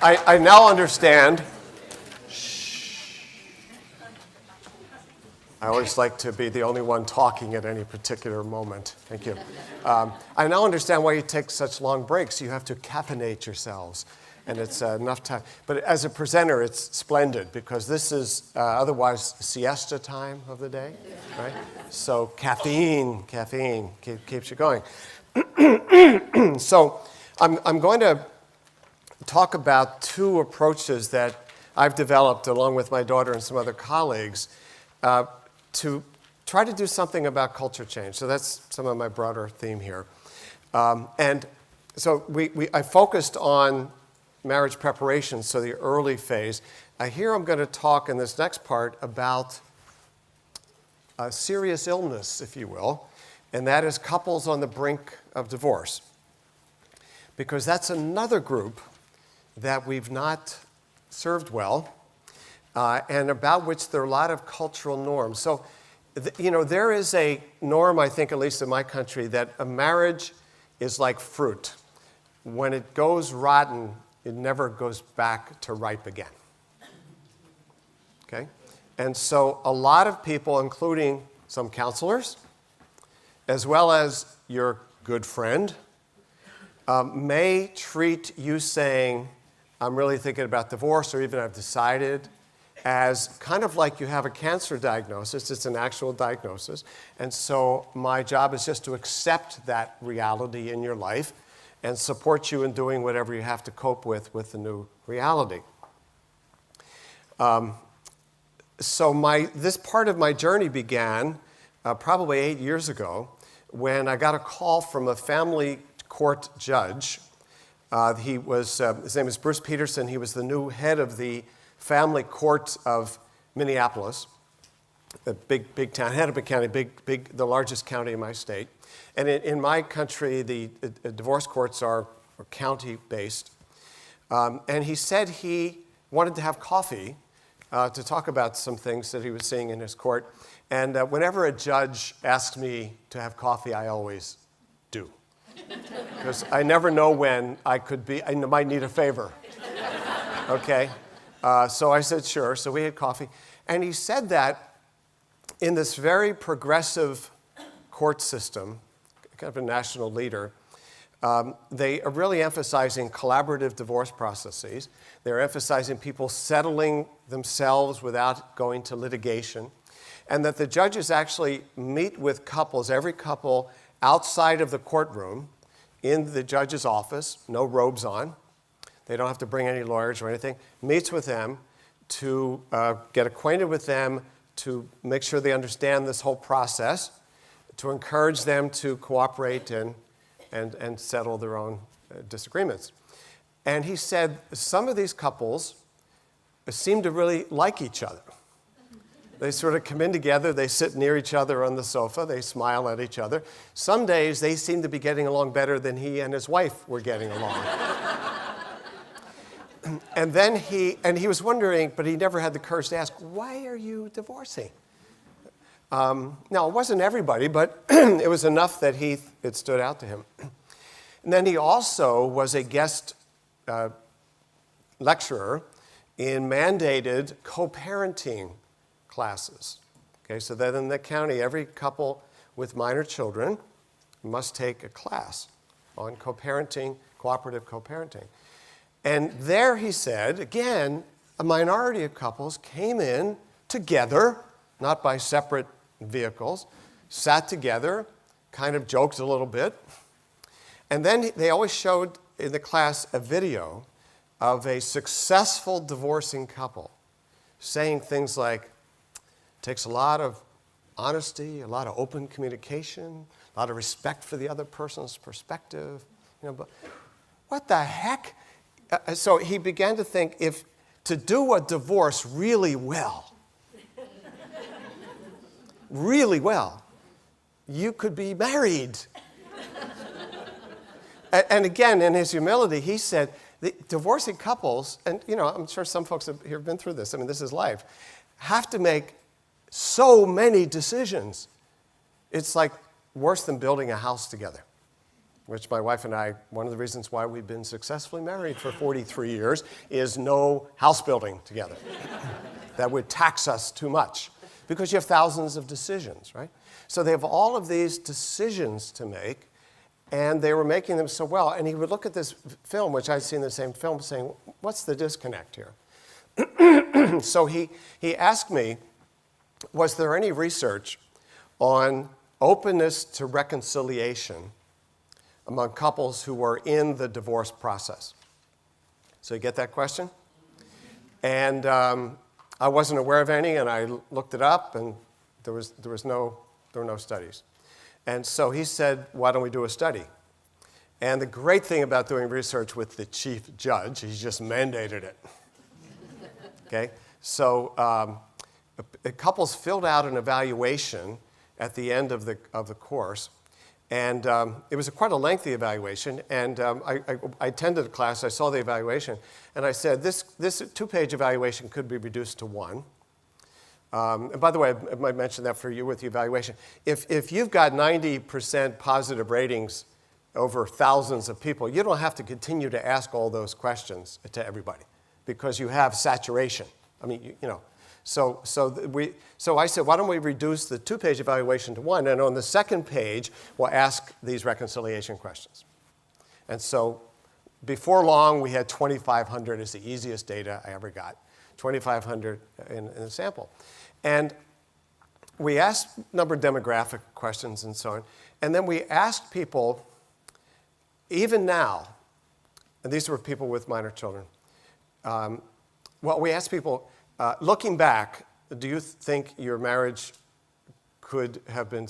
I now understand. I always like to be the only one talking at any particular moment. Thank you. I now understand why you take such long breaks. You have to caffeinate yourselves, and it's enough time. But as a presenter, it's splendid because this is otherwise siesta time of the day, right? So caffeine keeps you going. So I'm going to talk about two approaches that I've developed along with my daughter and some other colleagues to try to do something about culture change. So that's some of my broader theme here. And so I focused on marriage preparation, so the early phase. Here I'm going to talk in this next part about serious illness, if you will, and that is couples on the brink of divorce. Because that's another group that we've not served well, and about which there are a lot of cultural norms. So, there is a norm, I think, at least in my country, that a marriage is like fruit. When it goes rotten, it never goes back to ripe again. Okay? And so a lot of people, including some counselors, as well as your good friend, may treat you saying, I'm really thinking about divorce, or even I've decided, as kind of like you have a cancer diagnosis. It's an actual diagnosis. And so my job is just to accept that reality in your life and support you in doing whatever you have to cope with the new reality. So this part of my journey began probably 8 years ago when I got a call from a family court judge. His name is Bruce Peterson. He was the new head of the family court of Minneapolis, a big town, Hennepin County, the largest county in my state. And in my country, the divorce courts are county-based. And he said he wanted to have coffee to talk about some things that he was seeing in his court. And whenever a judge asks me to have coffee, I always do. Because I never know when I might need a favor. Okay? So I said, sure. So we had coffee. And he said that in this very progressive court system, kind of a national leader, they are really emphasizing collaborative divorce processes. They're emphasizing people settling themselves without going to litigation. And that the judges actually meet with couples, every couple outside of the courtroom, in the judge's office, no robes on. They don't have to bring any lawyers or anything. Meets with them to get acquainted with them, to make sure they understand this whole process, to encourage them to cooperate and settle their own disagreements. And he said some of these couples seem to really like each other. They sort of come in together, they sit near each other on the sofa, they smile at each other. Some days they seem to be getting along better than he and his wife were getting along. And then he was wondering, but he never had the courage to ask, why are you divorcing? Now, it wasn't everybody, but it was enough that it stood out to him. And then he also was a guest lecturer in mandated co-parenting classes. Okay, so that in the county, every couple with minor children must take a class on co-parenting, cooperative co-parenting. And there, he said, again, a minority of couples came in together, not by separate vehicles, sat together, kind of joked a little bit. And then they always showed in the class a video of a successful divorcing couple saying things like, it takes a lot of honesty, a lot of open communication, a lot of respect for the other person's perspective. But what the heck? So he began to think, if to do a divorce really well, you could be married. And again, in his humility, he said, the divorcing couples, and I'm sure some folks have been through this, this is life, have to make so many decisions. It's like worse than building a house together. which my wife and I, one of the reasons why we've been successfully married for 43 years, is no house building together. That would tax us too much, because you have thousands of decisions, right? So they have all of these decisions to make, and they were making them so well. And he would look at this film, which I'd seen the same film, saying, what's the disconnect here? So he asked me, was there any research on openness to reconciliation among couples who were in the divorce process? So you get that question? And I wasn't aware of any, and I looked it up, and there were no studies. And so he said, why don't we do a study? And the great thing about doing research with the chief judge, he just mandated it. Okay? So couples filled out an evaluation at the end of the course, and it was quite a lengthy evaluation. And I attended a class, I saw the evaluation, and I said, this two-page evaluation could be reduced to one. And by the way, I might mention that for you with the evaluation. If you've got 90% positive ratings over thousands of people, you don't have to continue to ask all those questions to everybody, because you have saturation. I mean, you know. So I said, why don't we reduce the two-page evaluation to one, and on the second page, we'll ask these reconciliation questions. And so before long, we had 2,500 as the easiest data I ever got, 2,500 in the sample. And we asked a number of demographic questions and so on, and then we asked people, even now, and these were people with minor children, we asked people, looking back, do you think your marriage could have been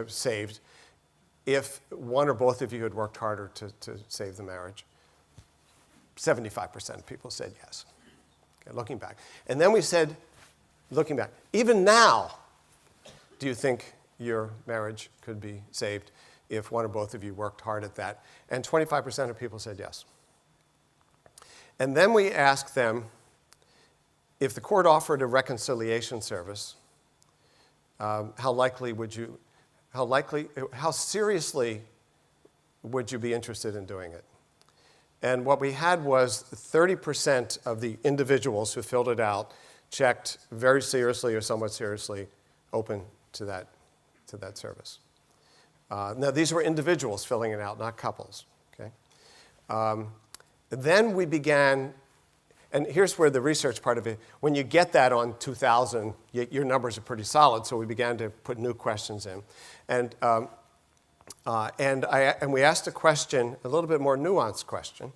saved if one or both of you had worked harder to save the marriage? 75% of people said yes, okay, looking back. And then we said, looking back, even now, do you think your marriage could be saved if one or both of you worked hard at that? And 25% of people said yes. And then we asked them, if the court offered a reconciliation service, how seriously would you be interested in doing it? And what we had was 30% of the individuals who filled it out checked very seriously or somewhat seriously open to that service. Now, these were individuals filling it out, not couples. Okay? Then we began, and here's where the research part of it, when you get that on 2,000, your numbers are pretty solid, so we began to put new questions in. And we asked a question, a little bit more nuanced question,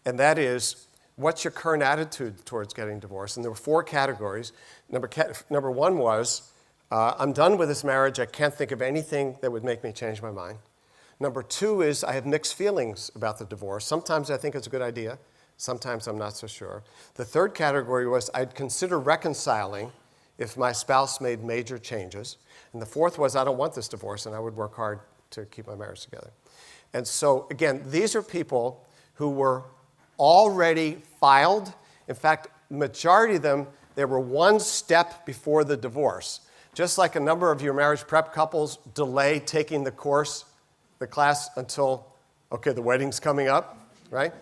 and that is, what's your current attitude towards getting divorced? And there were 4 categories. Number 1 was, I'm done with this marriage. I can't think of anything that would make me change my mind. Number 2 is, I have mixed feelings about the divorce. Sometimes I think it's a good idea. Sometimes I'm not so sure. The 3rd category was, I'd consider reconciling if my spouse made major changes. And the 4th was, I don't want this divorce, and I would work hard to keep my marriage together. And so, again, these are people who were already filed. In fact, majority of them, they were one step before the divorce. Just like a number of your marriage prep couples delay taking the class until, okay, the wedding's coming up, right?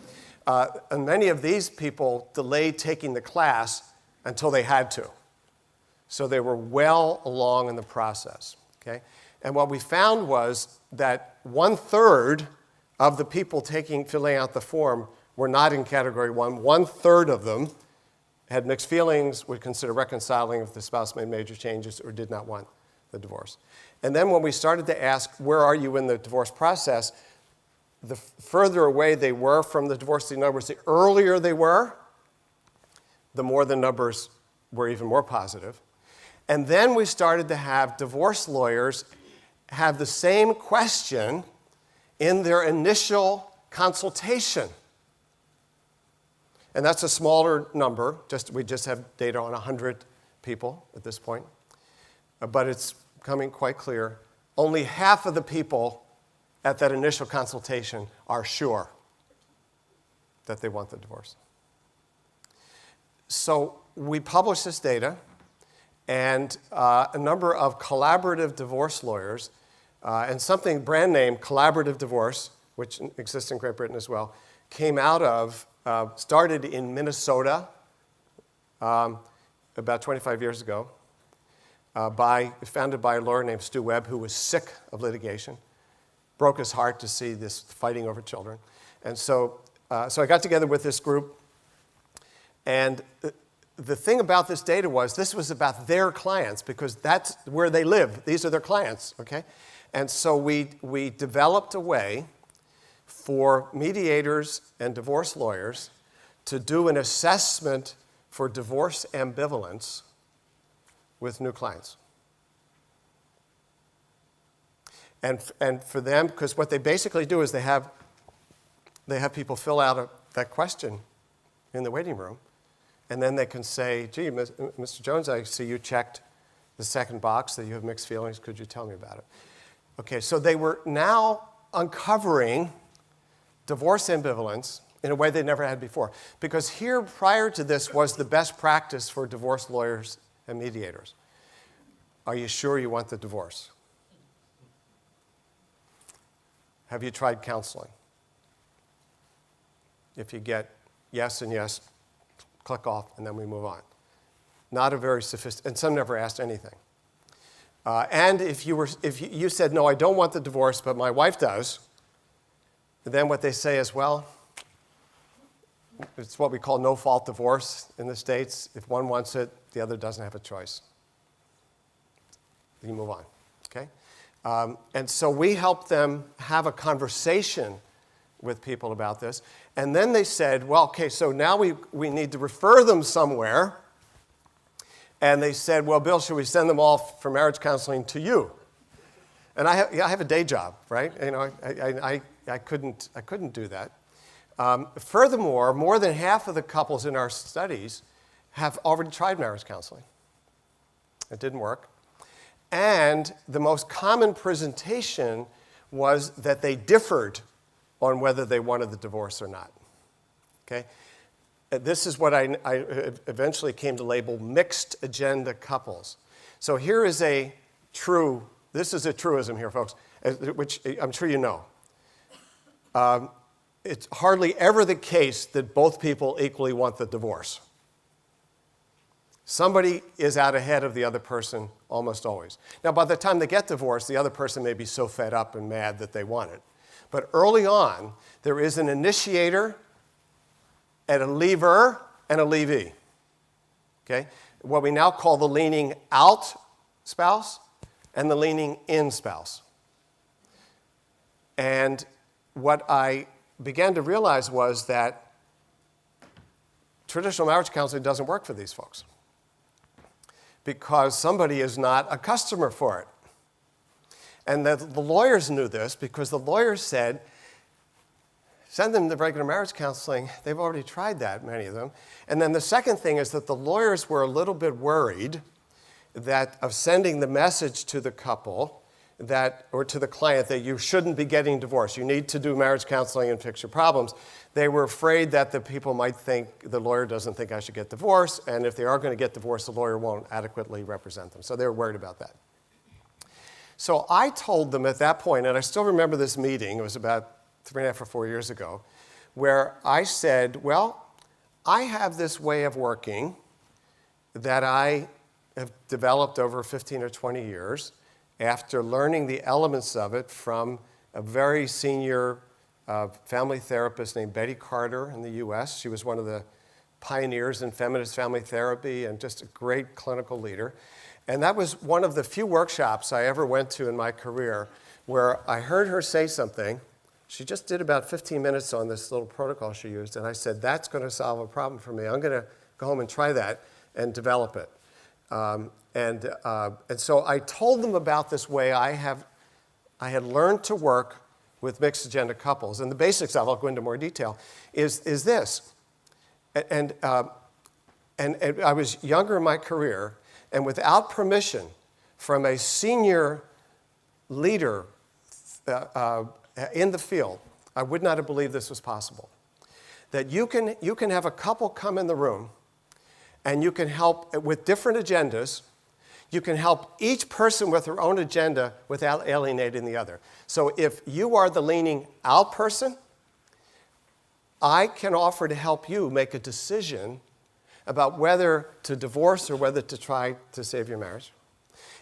And many of these people delayed taking the class until they had to. So they were well along in the process, okay? And what we found was that 1/3 of the people filling out the form were not in category 1. 1/3 of them had mixed feelings, would consider reconciling if the spouse made major changes, or did not want the divorce. And then when we started to ask, where are you in the divorce process, the further away they were from the divorce, in other words, the earlier they were, the more the numbers were even more positive. And then we started to have divorce lawyers have the same question in their initial consultation. And that's a smaller number. We just have data on 100 people at this point. But it's becoming quite clear. Only half of the people at that initial consultation are sure that they want the divorce. So we published this data, and a number of collaborative divorce lawyers And something brand name, collaborative divorce, which exists in Great Britain as well, came out of, started in Minnesota about 25 years ago, founded by a lawyer named Stu Webb, who was sick of litigation. Broke his heart to see this fighting over children. And so I got together with this group, and the thing about this data was this was about their clients, because that's where they live. These are their clients, okay? And so we developed a way for mediators and divorce lawyers to do an assessment for divorce ambivalence with new clients. And for them, because what they basically do is they have people fill out that question in the waiting room, and then they can say, gee, Mr. Jones, I see you checked the second box that you have mixed feelings. Could you tell me about it? Okay, so they were now uncovering divorce ambivalence in a way they never had before. Because here, prior to this, was the best practice for divorce lawyers and mediators. Are you sure you want the divorce? Have you tried counseling? If you get yes and yes, click off, and then we move on. Not a very sophisticated, and some never asked anything. And if you said, no, I don't want the divorce, but my wife does, then what they say is, well, it's what we call no-fault divorce in the States. If one wants it, the other doesn't have a choice. You move on, okay? And so we helped them have a conversation with people about this. And then they said, well, okay, so now we need to refer them somewhere. And they said, well, Bill, should we send them all for marriage counseling to you? And I have a day job, right? You know, I couldn't do that. Furthermore, more than half of the couples in our studies have already tried marriage counseling. It didn't work. And the most common presentation was that they differed on whether they wanted the divorce or not. Okay? This is what I eventually came to label mixed agenda couples. So here is this is a truism here, folks, which I'm sure you know. It's hardly ever the case that both people equally want the divorce. Somebody is out ahead of the other person almost always. Now, by the time they get divorced, the other person may be so fed up and mad that they want it. But early on, there is an initiator and a leaver and a leavee. Okay? What we now call the leaning out spouse and the leaning in spouse. And what I began to realize was that traditional marriage counseling doesn't work for these folks, because somebody is not a customer for it. And the lawyers knew this, because the lawyers said, send them to regular marriage counseling. They've already tried that, many of them. And then the second thing is that the lawyers were a little bit worried of sending the message to the couple or to the client that you shouldn't be getting divorced. You need to do marriage counseling and fix your problems. They were afraid that the people might think the lawyer doesn't think I should get divorced, and if they are going to get divorced, the lawyer won't adequately represent them. So they were worried about that. So I told them at that point, and I still remember this meeting, it was about 3.5 or 4 years ago, where I said, well, I have this way of working that I have developed over 15 or 20 years after learning the elements of it from a very senior family therapist named Betty Carter in the US. She was one of the pioneers in feminist family therapy and just a great clinical leader. And that was one of the few workshops I ever went to in my career where I heard her say something. She just did about 15 minutes on this little protocol she used, and I said, that's going to solve a problem for me. I'm going to go home and try that and develop it. And so I told them about this way I had learned to work with mixed agenda couples. And the basics of it, I'll go into more detail, is this. And I was younger in my career, and without permission from a senior leader in the field, I would not have believed this was possible. That you can have a couple come in the room, and you can help with different agendas. You can help each person with their own agenda without alienating the other. So if you are the leaning out person, I can offer to help you make a decision about whether to divorce or whether to try to save your marriage.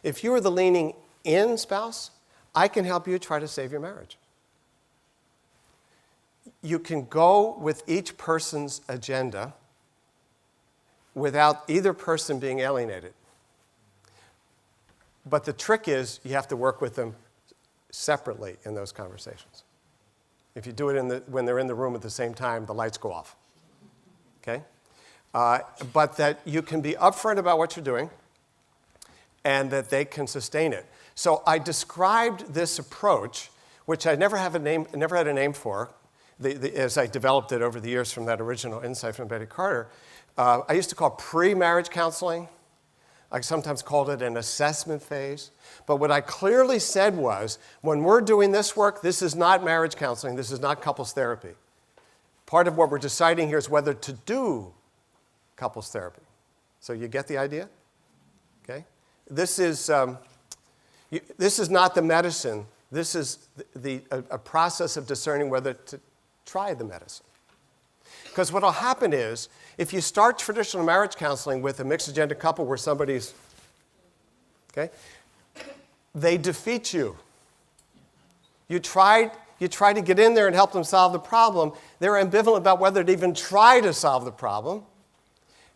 If you are the leaning in spouse, I can help you try to save your marriage. You can go with each person's agenda without either person being alienated. But the trick is you have to work with them separately in those conversations. If you do it when they're in the room at the same time, the lights go off. Okay? But that you can be upfront about what you're doing and that they can sustain it. So I described this approach, which I never had a name for, as I developed it over the years from that original insight from Betty Carter. I used to call pre-marriage counseling. I sometimes called it an assessment phase. But what I clearly said was, when we're doing this work, this is not marriage counseling. This is not couples therapy. Part of what we're deciding here is whether to do couples therapy. So you get the idea? Okay? This is not the medicine. This is a process of discerning whether to try the medicine. Because what will happen is, if you start traditional marriage counseling with a mixed agenda couple where somebody's, okay, they defeat you. You try to get in there and help them solve the problem. They're ambivalent about whether to even try to solve the problem.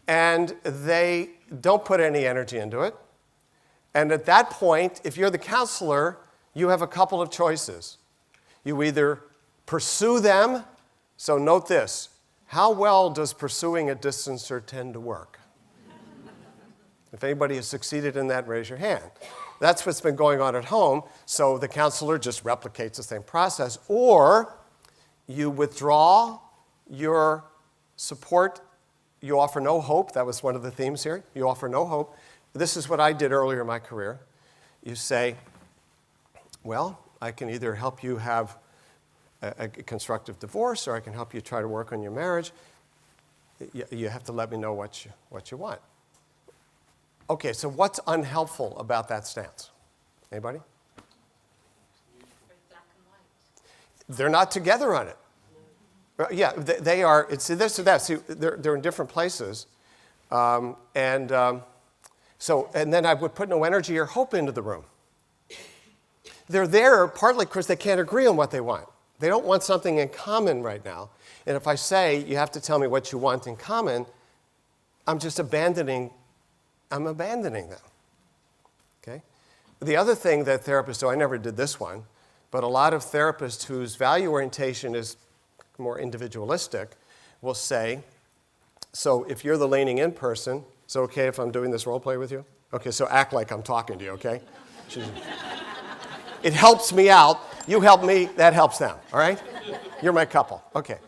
And they don't put any energy into it. And at that point, if you're the counselor, you have a couple of choices. You either pursue them, so note this, how well does pursuing a distancer tend to work? If anybody has succeeded in that, raise your hand. That's what's been going on at home, so the counselor just replicates the same process. Or you withdraw your support, you offer no hope. That was one of the themes here. You offer no hope. This is what I did earlier in my career. You say, well, I can either help you have a constructive divorce, or I can help you try to work on your marriage. You have to let me know what you want. Okay, so what's unhelpful about that stance? Anybody? Black and white. They're not together on it. Yeah, they are. It's this or that. See, they're in different places. And then I would put no energy or hope into the room. They're there partly because they can't agree on what they want. They don't want something in common right now. And if I say, you have to tell me what you want in common, I'm abandoning them. Okay? The other thing that therapists do, I never did this one, but a lot of therapists whose value orientation is more individualistic will say, so if you're the leaning in person, is it okay if I'm doing this role play with you? Okay, so act like I'm talking to you, okay? It helps me out. You help me, that helps them, all right? You're my couple. Okay.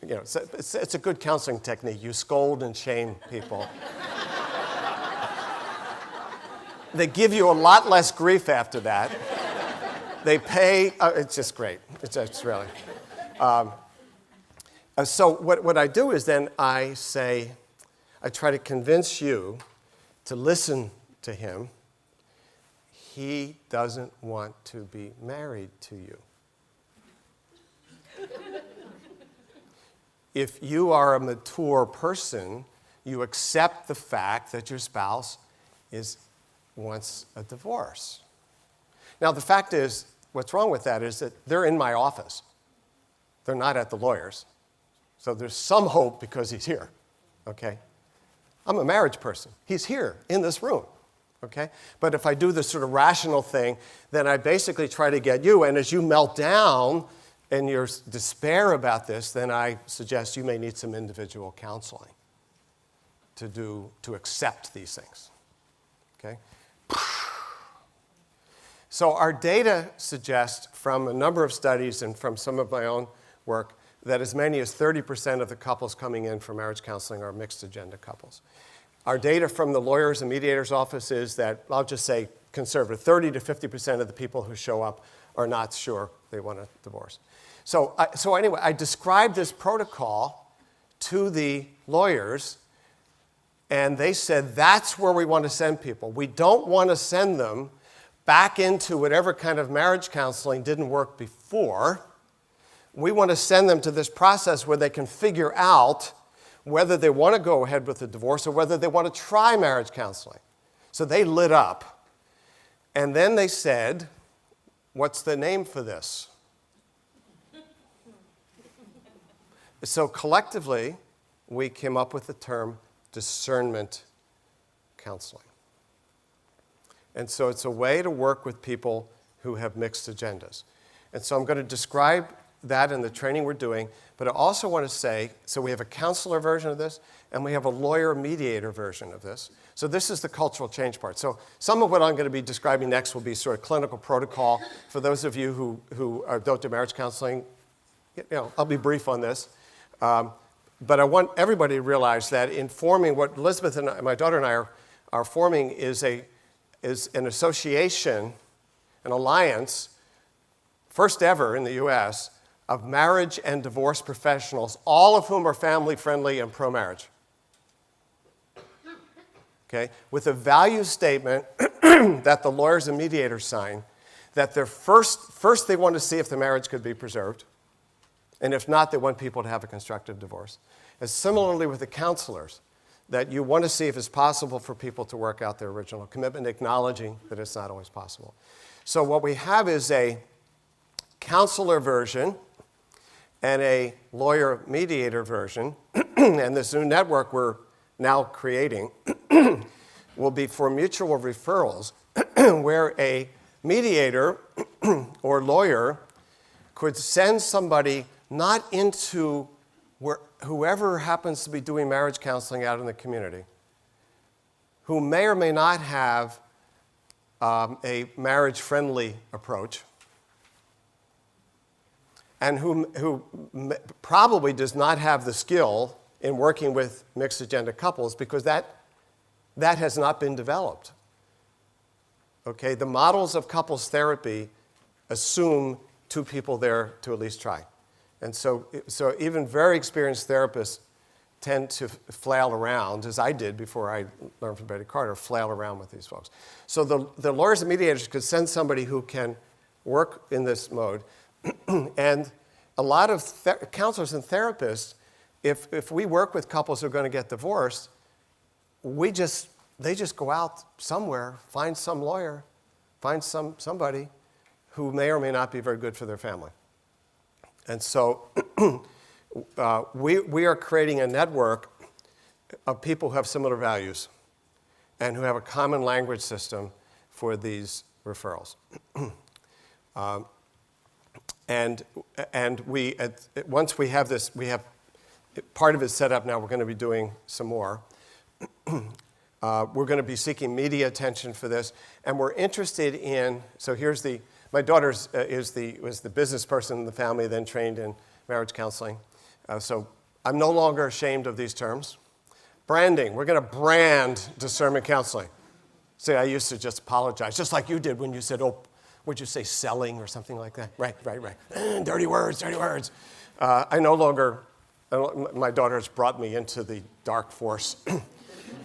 It's a good counseling technique. You scold and shame people. They give you a lot less grief after that. They pay. It's just great. It's really. So what I do is then I try to convince you to listen to him. He doesn't want to be married to you. If you are a mature person, you accept the fact that your spouse wants a divorce. Now, the fact is, what's wrong with that is that they're in my office. They're not at the lawyer's. So there's some hope because he's here, okay? I'm a marriage person. He's here in this room, okay? But if I do this sort of rational thing, then I basically try to get you, and as you melt down in your despair about this, then I suggest you may need some individual counseling to accept these things, okay? So our data suggests from a number of studies and from some of my own work that as many as 30% of the couples coming in for marriage counseling are mixed agenda couples. Our data from the lawyers and mediators' office is that, I'll just say conservative, 30 to 50% of the people who show up are not sure they want a divorce. So anyway, I described this protocol to the lawyers, And they said, that's where we want to send people. We don't want to send them back into whatever kind of marriage counseling didn't work before. We want to send them to this process where they can figure out whether they want to go ahead with the divorce or whether they want to try marriage counseling. So they lit up. And then they said, what's the name for this? So collectively, we came up with the term discernment counseling. And so it's a way to work with people who have mixed agendas. And so I'm going to describe that in the training we're doing, but I also want to say, so we have a counselor version of this, and we have a lawyer-mediator version of this. So this is the cultural change part. So some of what I'm going to be describing next will be sort of clinical protocol. For those of you who don't do marriage counseling, I'll be brief on this. But I want everybody to realize that in forming what Elizabeth and my daughter and I are forming is an association, an alliance, first ever in the U.S., of marriage and divorce professionals, all of whom are family-friendly and pro-marriage. Okay? With a value statement that the lawyers and mediators sign, that they're first they want to see if the marriage could be preserved, and if not, they want people to have a constructive divorce. And similarly with the counselors, that you want to see if it's possible for people to work out their original commitment, acknowledging that it's not always possible. So what we have is a counselor version and a lawyer-mediator version, and this new network we're now creating will be for mutual referrals, where a mediator or lawyer could send somebody not into whoever happens to be doing marriage counseling out in the community, who may or may not have a marriage-friendly approach, and who probably does not have the skill in working with mixed-agenda couples because that has not been developed. Okay, the models of couples therapy assume two people there to at least try. And so even very experienced therapists tend to flail around, as I did before I learned from Betty Carter, flail around with these folks. So the lawyers and mediators could send somebody who can work in this mode. And a lot of counselors and therapists, if we work with couples who are going to get divorced, they just go out somewhere, find some lawyer, find somebody who may or may not be very good for their family. And so we are creating a network of people who have similar values and who have a common language system for these referrals. And once we have this, we have part of it set up now. We're going to be doing some more. We're going to be seeking media attention for this, and we're interested in. So here's my daughter was the business person in the family, then trained in marriage counseling. So I'm no longer ashamed of these terms. Branding. We're going to brand discernment counseling. See, I used to just apologize, just like you did when you said, would you say selling or something like that? Right. Dirty words. I no longer, my daughter has brought me into the dark force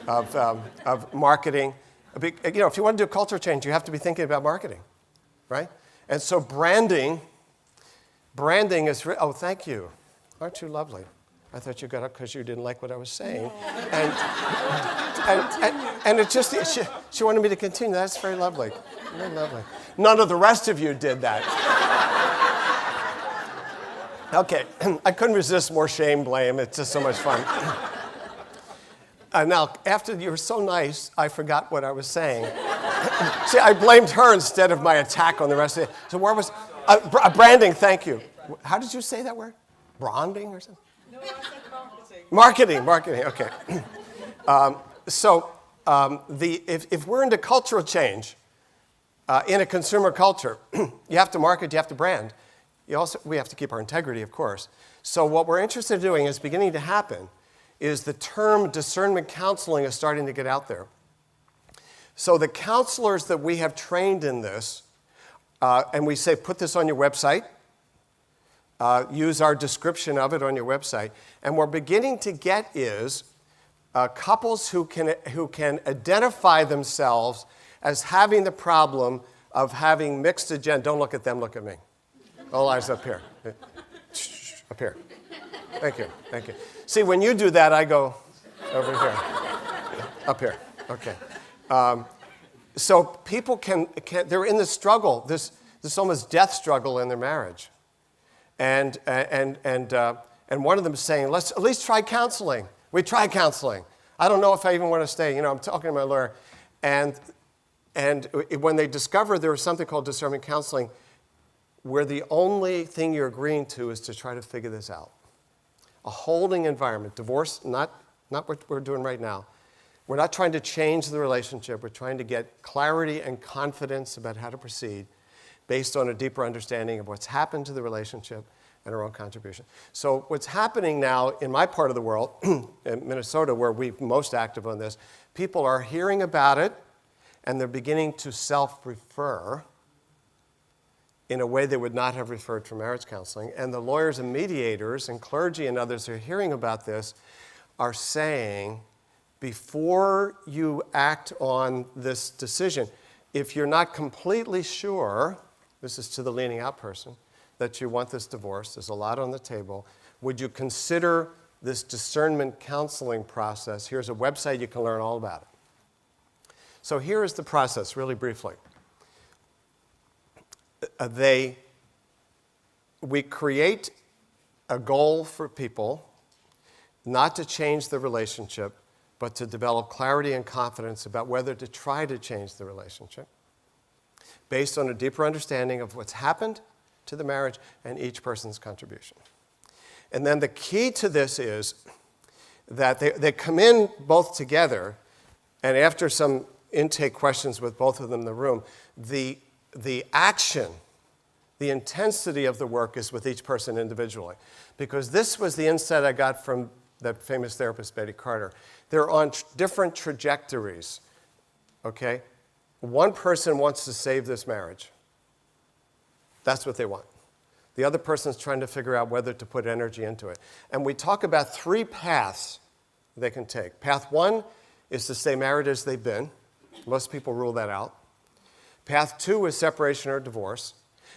of marketing. If you want to do culture change, you have to be thinking about marketing, right? And so branding is, thank you. Aren't you lovely? I thought you got up because you didn't like what I was saying. No. And it just, she wanted me to continue. That's very lovely. Very lovely. None of the rest of you did that. Okay, I couldn't resist more shame, blame. It's just so much fun. Now, after you were so nice, I forgot what I was saying. See, I blamed her instead of my attack on the rest of it. So where was, branding, thank you. How did you say that word? Branding or something? No, I said Marketing, okay. If we're into cultural change, in a consumer culture, you have to market, you have to brand. We have to keep our integrity, of course. So what we're interested in doing is beginning to happen is the term discernment counseling is starting to get out there. So the counselors that we have trained in this, and we say, put this on your website, use our description of it on your website, and we're beginning to get is couples who can identify themselves as having the problem of having mixed agenda. Don't look at them, look at me. All eyes up here. Up here. Thank you, thank you. See, when you do that, I go over here. Up here, okay. So people they're in this struggle, this almost death struggle in their marriage. And one of them is saying, let's at least try counseling. We tried counseling. I don't know if I even want to stay. I'm talking to my lawyer. And when they discover there was something called discernment counseling, where the only thing you're agreeing to is to try to figure this out. A holding environment. Divorce, not what we're doing right now. We're not trying to change the relationship. We're trying to get clarity and confidence about how to proceed based on a deeper understanding of what's happened to the relationship and our own contribution. So what's happening now in my part of the world, in Minnesota, where we're most active on this, people are hearing about it, and they're beginning to self-refer in a way they would not have referred for marriage counseling. And the lawyers and mediators and clergy and others who are hearing about this are saying, before you act on this decision, if you're not completely sure, this is to the leaning out person, that you want this divorce, there's a lot on the table, would you consider this discernment counseling process? Here's a website you can learn all about it. So here is the process, really briefly. We create a goal for people not to change the relationship, but to develop clarity and confidence about whether to try to change the relationship based on a deeper understanding of what's happened to the marriage and each person's contribution. And then the key to this is that they come in both together, and after some intake questions with both of them in the room, the action, the intensity of the work is with each person individually. Because this was the insight I got from that famous therapist, Betty Carter. They're on different trajectories, okay? One person wants to save this marriage. That's what they want. The other person's trying to figure out whether to put energy into it. And we talk about 3 paths they can take. Path 1 is to stay married as they've been. Most people rule that out. Path 2 is separation or divorce.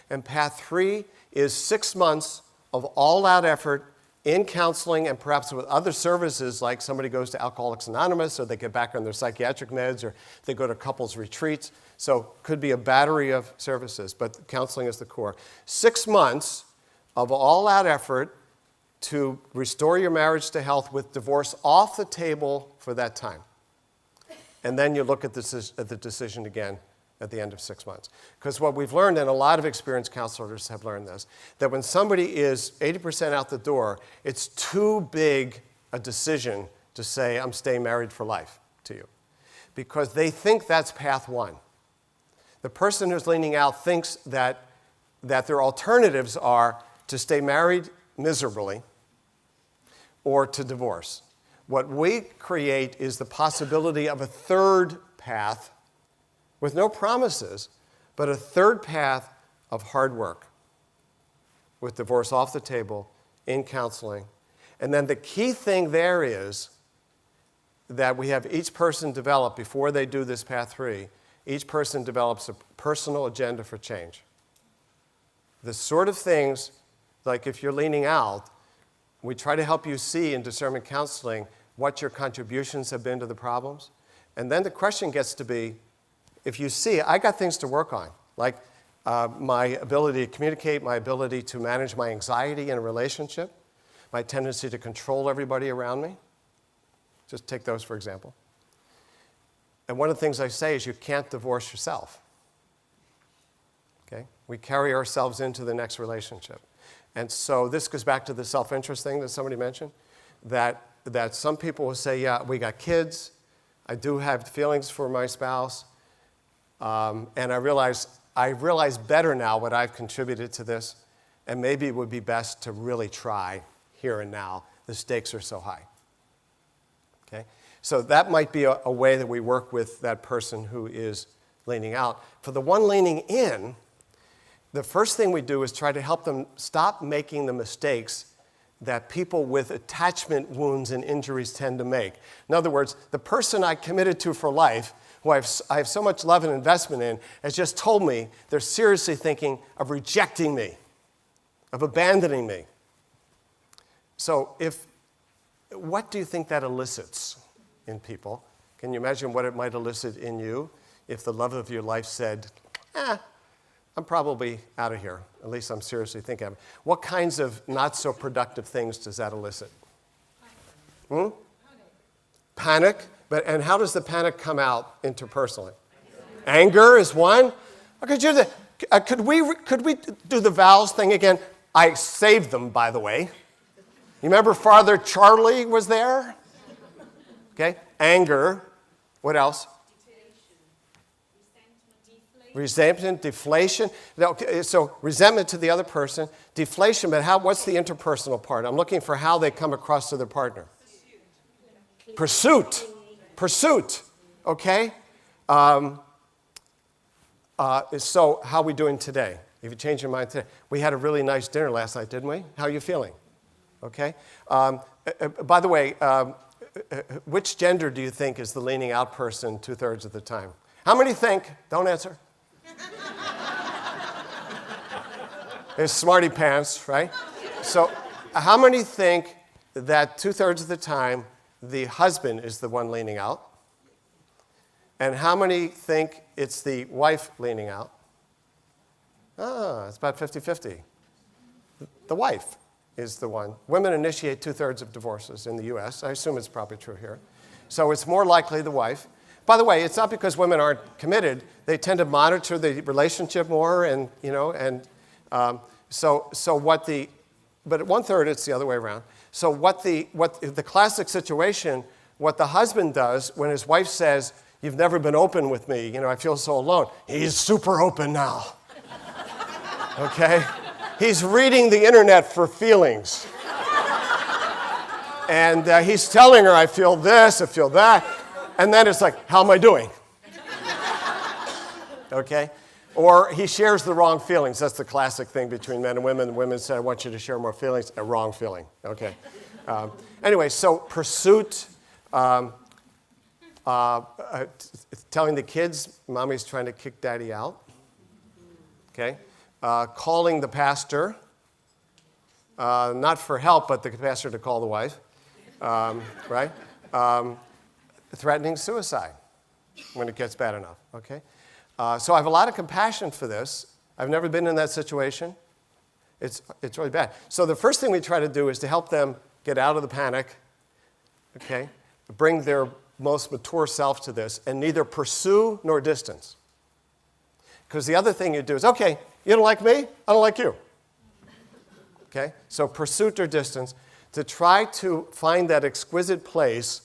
And path 3 is 6 months of all-out effort in counseling and perhaps with other services, like somebody goes to Alcoholics Anonymous, or they get back on their psychiatric meds, or they go to couples retreats. So could be a battery of services, but counseling is the core. 6 months of all-out effort to restore your marriage to health with divorce off the table for that time. And then you look at the decision again at the end of 6 months. Because what we've learned, and a lot of experienced counselors have learned this, that when somebody is 80% out the door, it's too big a decision to say, I'm staying married for life to you. Because they think that's path 1. The person who's leaning out thinks that their alternatives are to stay married miserably or to divorce. What we create is the possibility of a third path with no promises, but a third path of hard work with divorce off the table, in counseling. And then the key thing there is that we have each person develop, before they do this path 3, each person develops a personal agenda for change. The sort of things, like if you're leaning out, we try to help you see in discernment counseling what your contributions have been to the problems. And then the question gets to be, if you see, I got things to work on, like my ability to communicate, my ability to manage my anxiety in a relationship, my tendency to control everybody around me. Just take those for example. And one of the things I say is you can't divorce yourself. Okay? We carry ourselves into the next relationship. And so this goes back to the self-interest thing that somebody mentioned, that some people will say, yeah, we got kids, I do have feelings for my spouse, and I realize better now what I've contributed to this, and maybe it would be best to really try here and now. The stakes are so high. Okay? So that might be a way that we work with that person who is leaning out. For the one leaning in, the first thing we do is try to help them stop making the mistakes that people with attachment wounds and injuries tend to make. In other words, the person I committed to for life, who I have so much love and investment in, has just told me they're seriously thinking of rejecting me, of abandoning me. So what do you think that elicits in people? Can you imagine what it might elicit in you if the love of your life said, I'm probably out of here. At least I'm seriously thinking of it. What kinds of not so productive things does that elicit? Panic. And how does the panic come out interpersonally? Anger is one. Could we do the vows thing again? I saved them, by the way. You remember Father Charlie was there? Okay. Anger. What else? Resentment, deflation. Okay, so resentment to the other person, deflation, but what's the interpersonal part? I'm looking for how they come across to their partner. Pursuit. Okay? So how are we doing today? If you change your mind today. We had a really nice dinner last night, didn't we? How are you feeling? Okay? By the way, which gender do you think is the leaning out person 2/3 of the time? How many think? Don't answer. It's smarty pants, right? So how many think that 2/3 of the time the husband is the one leaning out? And how many think it's the wife leaning out? It's about 50-50. The wife is the one. Women initiate 2/3 of divorces in the U.S. I assume it's probably true here. So it's more likely the wife. By the way, it's not because women aren't committed. They tend to monitor the relationship more, but at 1/3 it's the other way around. So what the classic situation, what the husband does when his wife says, "You've never been open with me, I feel so alone," he's super open now. Okay? He's reading the internet for feelings. And he's telling her, "I feel this, I feel that." And then it's like, "How am I doing?" Okay? Or he shares the wrong feelings. That's the classic thing between men and women. The women say, "I want you to share more feelings." A wrong feeling. Okay. Anyway, so pursuit, telling the kids, "Mommy's trying to kick daddy out." Okay. Calling the pastor, not for help, but the pastor to call the wife. Right? Threatening suicide when it gets bad enough, okay? So I have a lot of compassion for this. I've never been in that situation. It's really bad. So the first thing we try to do is to help them get out of the panic, okay? Bring their most mature self to this and neither pursue nor distance. Because the other thing you do is, okay, you don't like me, I don't like you. Okay? So pursuit or distance, to try to find that exquisite place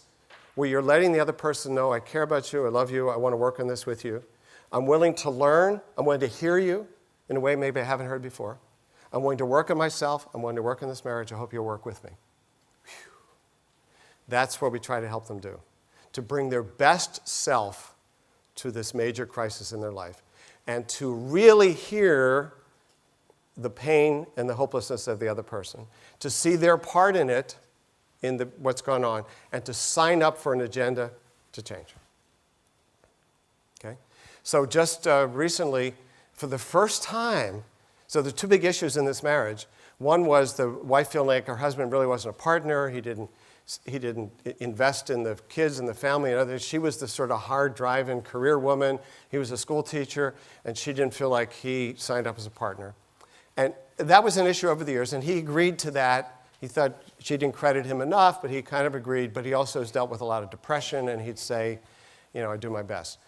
where you're letting the other person know, "I care about you, I love you, I want to work on this with you. I'm willing to learn, I'm willing to hear you in a way maybe I haven't heard before. I'm willing to work on myself, I'm willing to work on this marriage, I hope you'll work with me." Whew. That's what we try to help them do, to bring their best self to this major crisis in their life and to really hear the pain and the hopelessness of the other person, to see their part in it, in what's going on, and to sign up for an agenda to change. Okay? So just recently, for the first time, so there are two big issues in this marriage. One was the wife feeling like her husband really wasn't a partner. He didn't invest in the kids and the family and others. She was the sort of hard-driving career woman. He was a school teacher, and she didn't feel like he signed up as a partner. And that was an issue over the years, and he agreed to that. He thought she didn't credit him enough, but he kind of agreed. But he also has dealt with a lot of depression, and he'd say, "I do my best."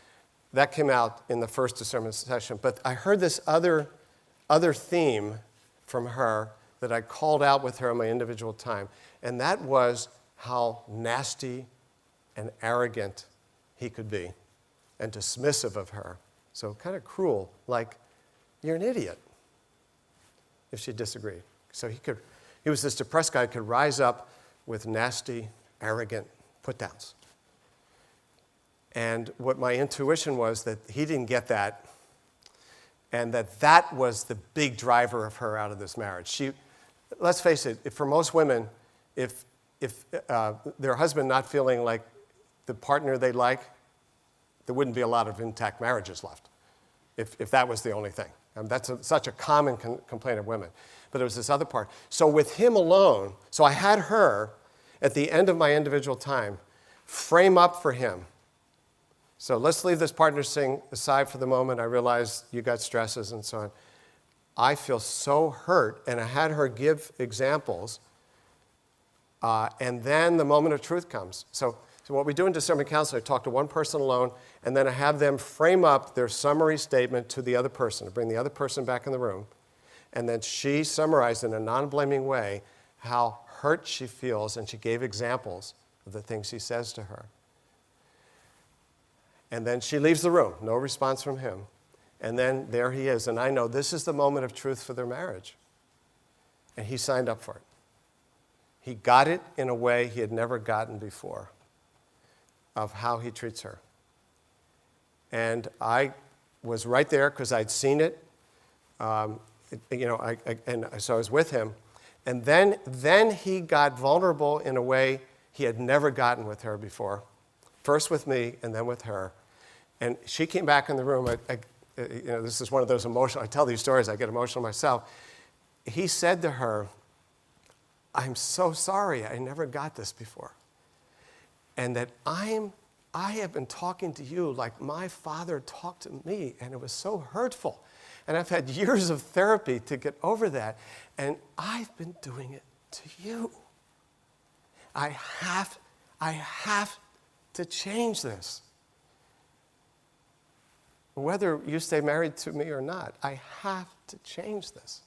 That came out in the first discernment session. But I heard this other theme from her that I called out with her in my individual time, and that was how nasty and arrogant he could be and dismissive of her. So kind of cruel, like, "You're an idiot," if she disagreed. So he was this depressed guy who could rise up with nasty, arrogant put-downs. And what my intuition was that he didn't get that, and that was the big driver of her out of this marriage. let's face it, for most women, if their husband not feeling like the partner they like, there wouldn't be a lot of intact marriages left, if that was the only thing. That's such a common complaint of women. But it was this other part. So with him alone, so I had her, at the end of my individual time, frame up for him. So let's leave this partnering aside for the moment. I realize you got stresses and so on. I feel so hurt, and I had her give examples, and then the moment of truth comes. So what we do in discernment counseling, I talk to one person alone, and then I have them frame up their summary statement to the other person, to bring the other person back in the room, and then she summarized in a non-blaming way how hurt she feels, and she gave examples of the things he says to her. And then she leaves the room, no response from him. And then there he is, and I know this is the moment of truth for their marriage. And he signed up for it. He got it in a way he had never gotten before of how he treats her. And I was right there because I'd seen it. So I was with him. And then he got vulnerable in a way he had never gotten with her before. First with me, and then with her. And she came back in the room. This is one of those emotional, I tell these stories, I get emotional myself. He said to her, "I'm so sorry, I never got this before. And that I have been talking to you like my father talked to me, and it was so hurtful. And I've had years of therapy to get over that, and I've been doing it to you. I have to change this. Whether you stay married to me or not, I have to change this."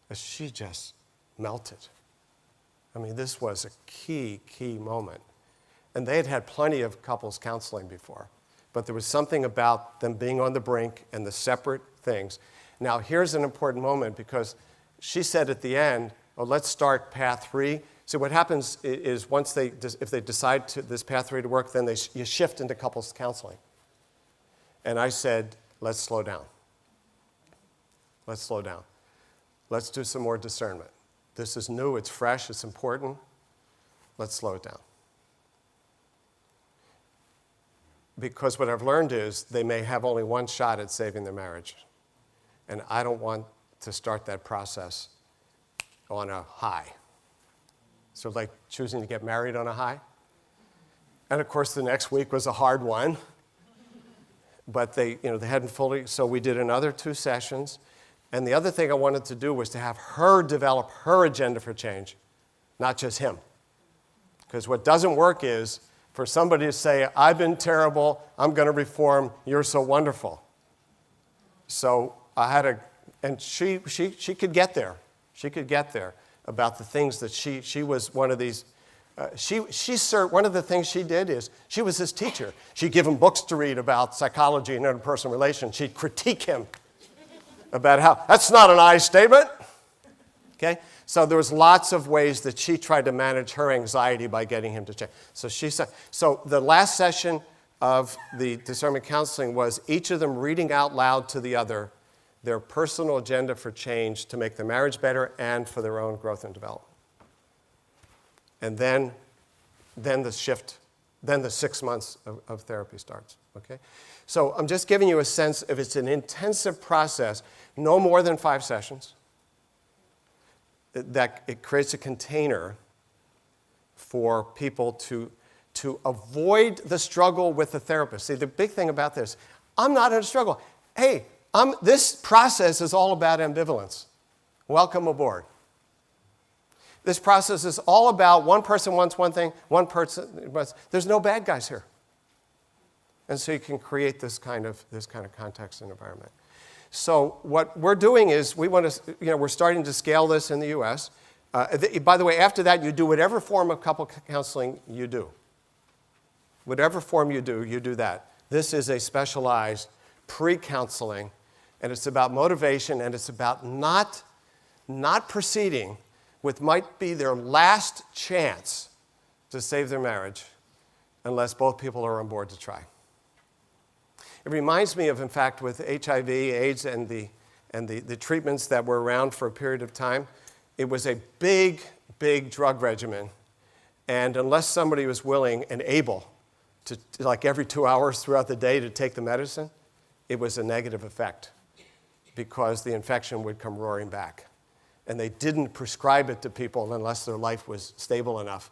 And she just melted. I mean, this was a key moment. And they had had plenty of couples counseling before. But there was something about them being on the brink and the separate things. Now, here's an important moment because she said at the end, "Oh, let's start path 3. So what happens is if they decide this path 3 to work, then you shift into couples counseling. And I said, let's slow down. Let's slow down. Let's do some more discernment. This is new, it's fresh, it's important. Let's slow it down. Because what I've learned is they may have only one shot at saving their marriage. And I don't want to start that process on a high. So like choosing to get married on a high. And of course, the next week was a hard one. But they hadn't fully, so we did another 2 sessions. And the other thing I wanted to do was to have her develop her agenda for change, not just him. Because what doesn't work is for somebody to say, "I've been terrible, I'm going to reform, you're so wonderful." So I had and she could get there. She could get there about the things that she was one of these. One of the things she did is she was his teacher. She'd give him books to read about psychology and interpersonal relations. She'd critique him about how, "That's not an I statement." Okay? So there was lots of ways that she tried to manage her anxiety by getting him to change. So the last session of the discernment counseling was each of them reading out loud to the other their personal agenda for change to make the marriage better and for their own growth and development. And then the 6 months of therapy starts, okay? So I'm just giving you a sense of it's an intensive process, no more than 5 sessions, that it creates a container for people to avoid the struggle with the therapist. See, the big thing about this, I'm not in a struggle. Hey, this process is all about ambivalence. Welcome aboard. This process is all about one person wants one thing, one person wants. There's no bad guys here. And so you can create this kind of context and environment. So what we're doing is we're starting to scale this in the U.S. By the way, after that, you do whatever form of couple counseling you do. Whatever form you do that. This is a specialized pre-counseling, and it's about motivation, and it's about not proceeding with might be their last chance to save their marriage unless both people are on board to try. It reminds me of, in fact, with HIV, AIDS, and the and the treatments that were around for a period of time, it was a big, big drug regimen. And unless somebody was willing and able to, like every 2 hours throughout the day, to take the medicine, it was a negative effect because the infection would come roaring back. And they didn't prescribe it to people unless their life was stable enough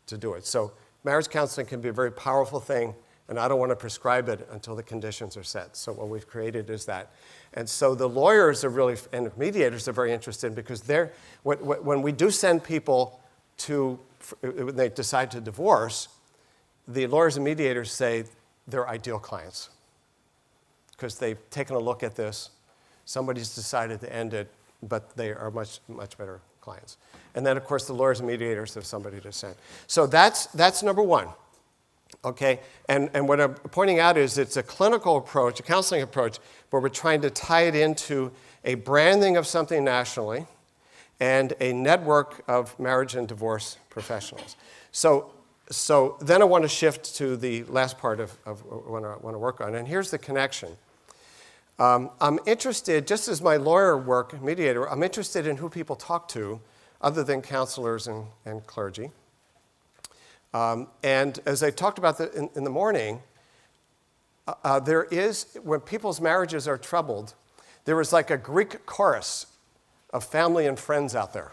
to do it. So marriage counseling can be a very powerful thing, and I don't want to prescribe it until the conditions are set. So what we've created is that. And so the lawyers are really, and mediators are very interested because when we do send people to, when they decide to divorce, the lawyers and mediators say they're ideal clients because they've taken a look at this. Somebody's decided to end it, but they are much, much better clients. And then, of course, the lawyers and mediators have somebody to send. So that's number one, okay? And what I'm pointing out is it's a clinical approach, a counseling approach, where we're trying to tie it into a branding of something nationally and a network of marriage and divorce professionals. So then I want to shift to the last part of what I want to work on, and here's the connection. I'm interested, just as my lawyer work, mediator, I'm interested in who people talk to other than counselors and clergy. And as I talked about in the morning, there is, when people's marriages are troubled, there is like a Greek chorus of family and friends out there.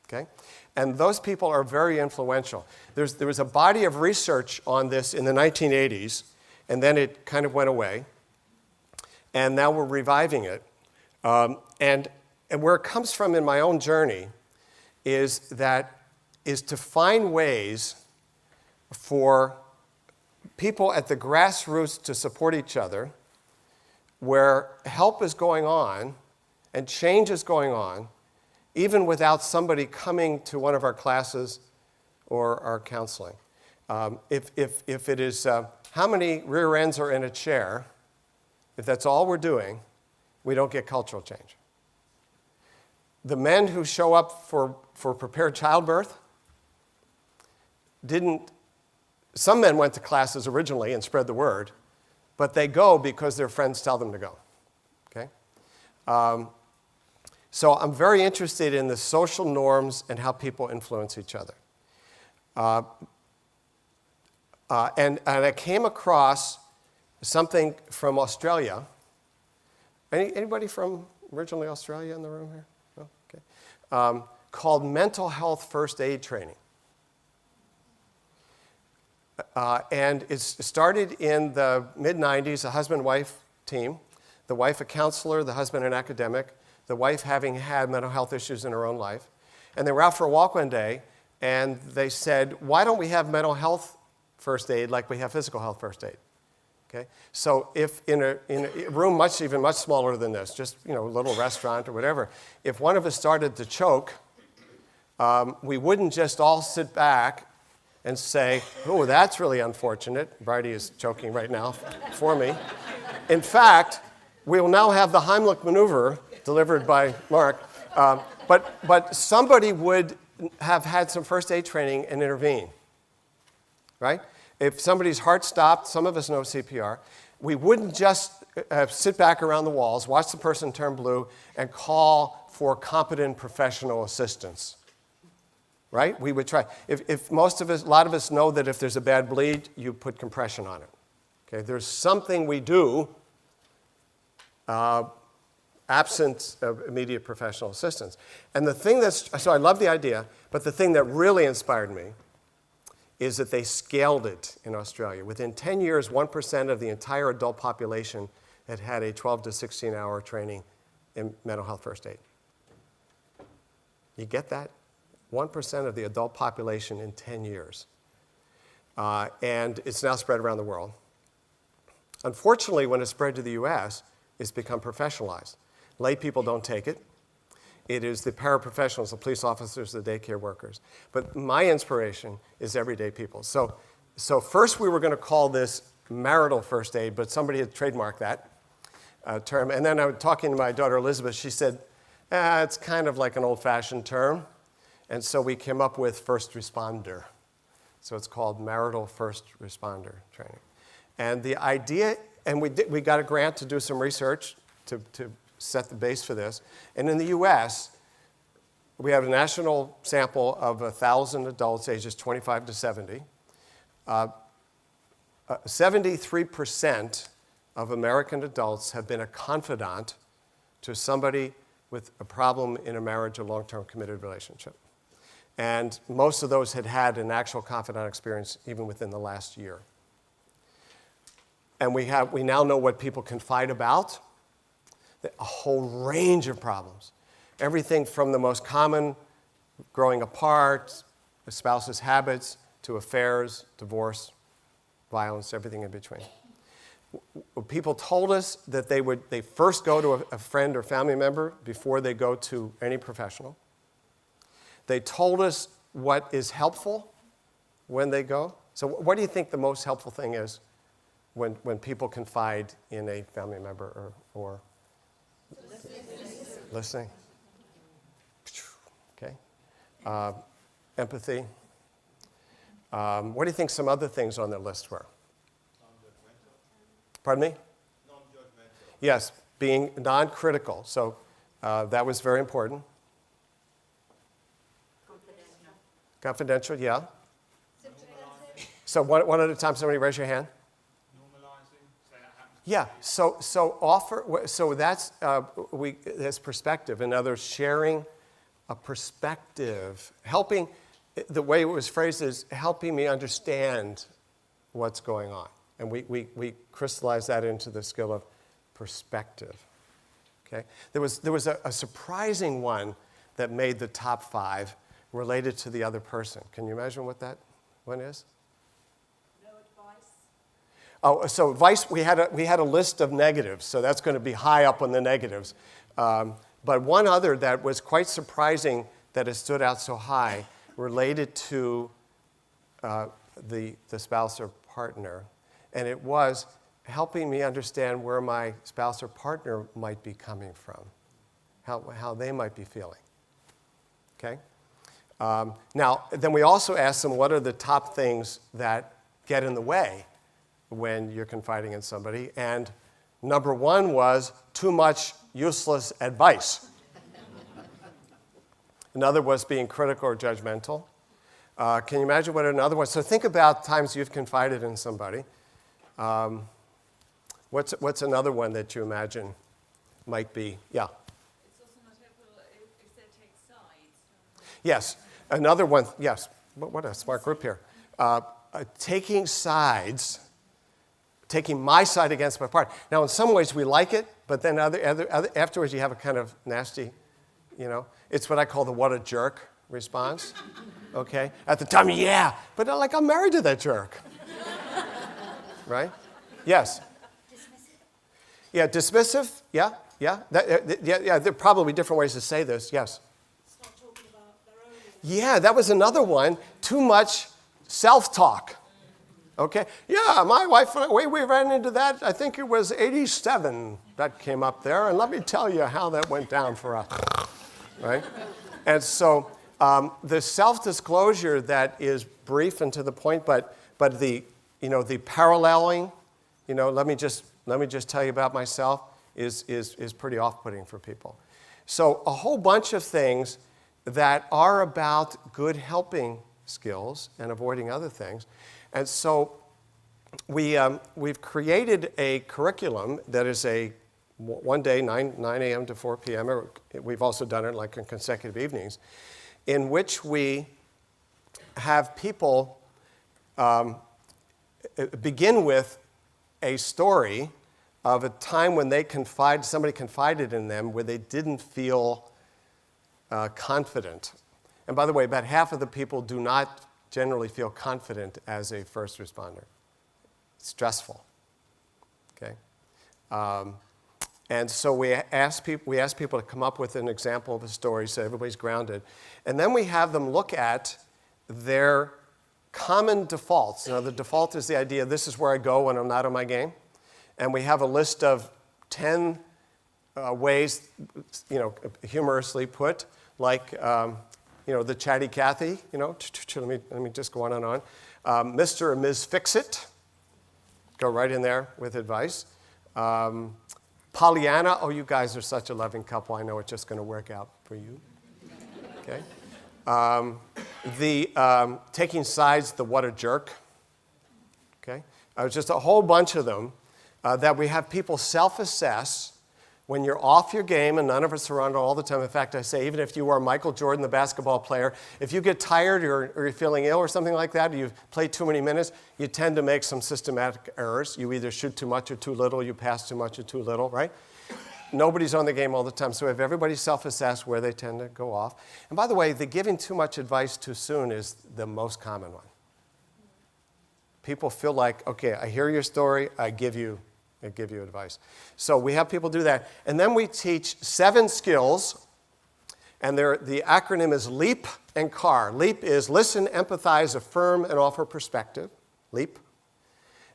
Okay? And those people are very influential. There was a body of research on this in the 1980s, and then it kind of went away. And now we're reviving it. And where it comes from in my own journey is to find ways for people at the grassroots to support each other, where help is going on and change is going on, even without somebody coming to one of our classes or our counseling. If it is how many rear ends are in a chair, if that's all we're doing, we don't get cultural change. The men who show up for prepared childbirth some men went to classes originally and spread the word, but they go because their friends tell them to go, okay? So I'm very interested in the social norms and how people influence each other. And I came across something from Australia. Anybody from originally Australia in the room here? No? Okay. Called mental health first aid training. And it started in the mid-90s, a husband-wife team. The wife a counselor, the husband an academic, the wife having had mental health issues in her own life. And they were out for a walk one day, and they said, why don't we have mental health first aid like we have physical health first aid? Okay? So if in a room much smaller than this, just a little restaurant or whatever, if one of us started to choke, we wouldn't just all sit back and say, oh, that's really unfortunate. Bridie is choking right now for me. In fact, we will now have the Heimlich maneuver delivered by Mark. But somebody would have had some first aid training and intervene, right? If somebody's heart stopped, some of us know CPR, we wouldn't just sit back around the walls, watch the person turn blue, and call for competent professional assistance. Right? We would try. If most of us, a lot of us know that if there's a bad bleed, you put compression on it. Okay? There's something we do absent of immediate professional assistance. And the thing so I love the idea, but the thing that really inspired me is that they scaled it in Australia. Within 10 years, 1% of the entire adult population had a 12 to 16 hour training in mental health first aid. You get that? 1% of the adult population in 10 years. And it's now spread around the world. Unfortunately, when it spread to the US, it's become professionalized. Lay people don't take it. It is the paraprofessionals, the police officers, the daycare workers. But my inspiration is everyday people. So first we were going to call this marital first aid, but somebody had trademarked that term. And then I was talking to my daughter Elizabeth. She said, it's kind of like an old-fashioned term. And so we came up with first responder. So it's called marital first responder training. And the idea, and we got a grant to do some research to set the base for this. And in the U.S., we have a national sample of 1,000 adults ages 25 to 70. 73% of American adults have been a confidant to somebody with a problem in a marriage or long-term committed relationship. And most of those had had an actual confidant experience even within the last year. And we now know what people confide about, a whole range of problems. Everything from the most common, growing apart, a spouse's habits, to affairs, divorce, violence, everything in between. People told us that they first go to a friend or family member before they go to any professional. They told us what is helpful when they go. So what do you think the most helpful thing is when people confide in a family member or listening? Okay. Empathy. What do you think some other things on their list were? Pardon me? Non-judgmental. Yes, being non-critical. So that was very important. Confidential, yeah. So one at a time, somebody raise your hand. Normalizing. Say that happens. Yeah, so that's that's perspective. In other words, sharing a perspective, helping, the way it was phrased is helping me understand what's going on. And we crystallize that into the skill of perspective. Okay? There was a surprising one that made the top 5 related to the other person. Can you imagine what that one is? No advice. Oh, so advice, we had a list of negatives, so that's going to be high up on the negatives. But one other that was quite surprising that it stood out so high related to the spouse or partner, and it was helping me understand where my spouse or partner might be coming from, how they might be feeling. Okay? Now, then we also asked them what are the top things that get in the way when you're confiding in somebody, and number 1 was too much useless advice. Another was being critical or judgmental. Can you imagine what another was? So think about times you've confided in somebody. What's another one that you imagine might be? Yeah. It's also not helpful if they take sides. Yes. Another one, yes. What a smart group here. Taking sides, taking my side against my partner. Now, in some ways we like it, but then afterwards you have a kind of nasty, it's what I call the what a jerk response. Okay? At the time, yeah, but like I'm married to that jerk. Right? Yes. Dismissive. Yeah, dismissive. Yeah. There are probably different ways to say this. Yes. Start talking about their own. Yeah, that was another one. Too much self-talk. Okay? Yeah, my wife and I, we ran into that. I think it was 87 that came up there, and let me tell you how that went down for us. Right? And so the self-disclosure that is brief and to the point, but the paralleling, let me just tell you about myself is pretty off-putting for people. So a whole bunch of things that are about good helping skills and avoiding other things. And so we've created a curriculum that is one day, 9 a.m. to 4 p.m., or we've also done it like in consecutive evenings, in which we have people begin with a story of a time when somebody confided in them where they didn't feel confident. And by the way, about half of the people do not generally feel confident as a first responder. It's stressful. Okay? And so we ask people to come up with an example of a story so everybody's grounded. And then we have them look at their common defaults. The default is the idea, this is where I go when I'm not on my game. And we have a list of 10 ways, humorously put, like, the chatty Cathy, let me just go on and on. Mr. and Ms. Fix-It, go right in there with advice. Pollyanna, oh, you guys are such a loving couple. I know it's just going to work out for you. Okay. Taking sides, the what a jerk. Okay. Just a whole bunch of them that we have people self-assess when you're off your game, and none of us are on it all the time. In fact, I say, even if you are Michael Jordan, the basketball player, if you get tired or you're feeling ill or something like that, or you've played too many minutes, you tend to make some systematic errors. You either shoot too much or too little, you pass too much or too little, right? Nobody's on the game all the time, so if everybody self-assess where they tend to go off. And by the way, the giving too much advice too soon is the most common one. People feel like, okay, I hear your story, I give you advice. So we have people do that. And then we teach 7 skills, and the acronym is LEAP and CAR. LEAP is listen, empathize, affirm, and offer perspective. LEAP.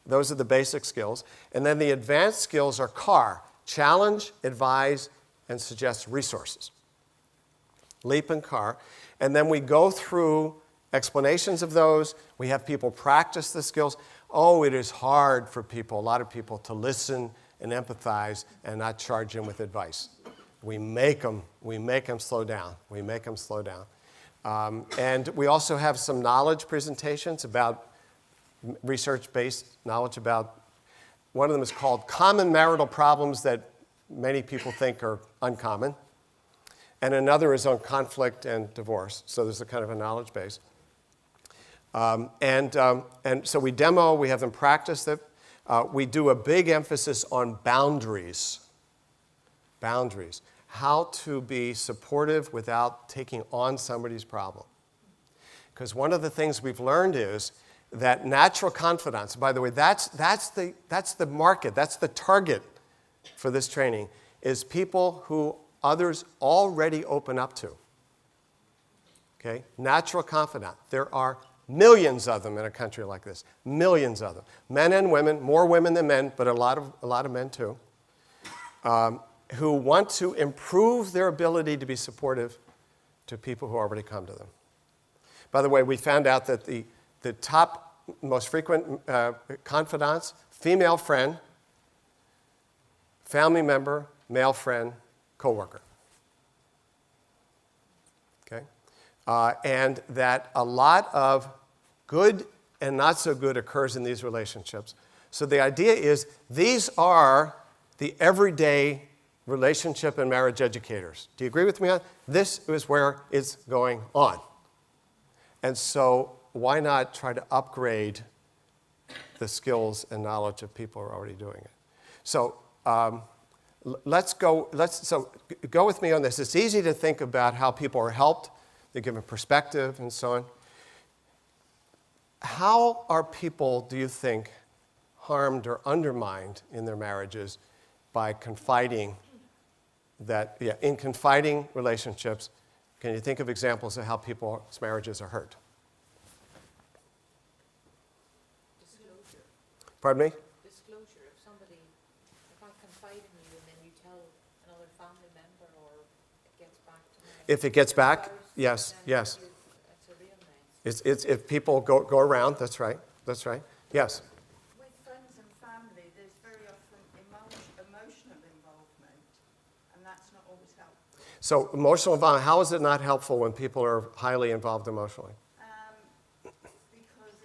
Those are the basic skills. And then the advanced skills are CAR. Challenge, advise, and suggest resources. LEAP and CAR. And then we go through explanations of those. We have people practice the skills. Oh, it is hard for people, a lot of people, to listen and empathize and not charge in with advice. We make them slow down. We make them slow down. And we also have some knowledge presentations about research-based knowledge about, one of them is called Common Marital Problems That Many People Think Are Uncommon. And another is on conflict and divorce. So there's a kind of a knowledge base. And so we demo, we have them practice it. We do a big emphasis on boundaries. Boundaries. How to be supportive without taking on somebody's problem. Because one of the things we've learned is that natural confidence, by the way, that's the market, that's the target for this training, is people who others already open up to. Okay? Natural confidence. There are millions of them in a country like this. Millions of them. Men and women, more women than men, but a lot of men too, who want to improve their ability to be supportive to people who already come to them. By the way, we found out that the top most frequent confidants, female friend, family member, male friend, coworker. Okay? And that a lot of good and not so good occurs in these relationships. So the idea is these are the everyday relationship and marriage educators. Do you agree with me on this? Is where it's going on. And so why not try to upgrade the skills and knowledge of people who are already doing it? So go with me on this. It's easy to think about how people are helped. They're given perspective and so on. How are people, do you think, harmed or undermined in their marriages by confiding in confiding relationships? Can you think of examples of how people's marriages are hurt? Disclosure. Pardon me? Disclosure. If I confide in you and then you tell another family member or it gets back to me. If it gets back, spouse, yes. It's a real mess. It's if people go around, that's right. Yes. With friends and family, there's very often emotional involvement, and that's not always helpful. So emotional involvement, how is it not helpful when people are highly involved emotionally? Because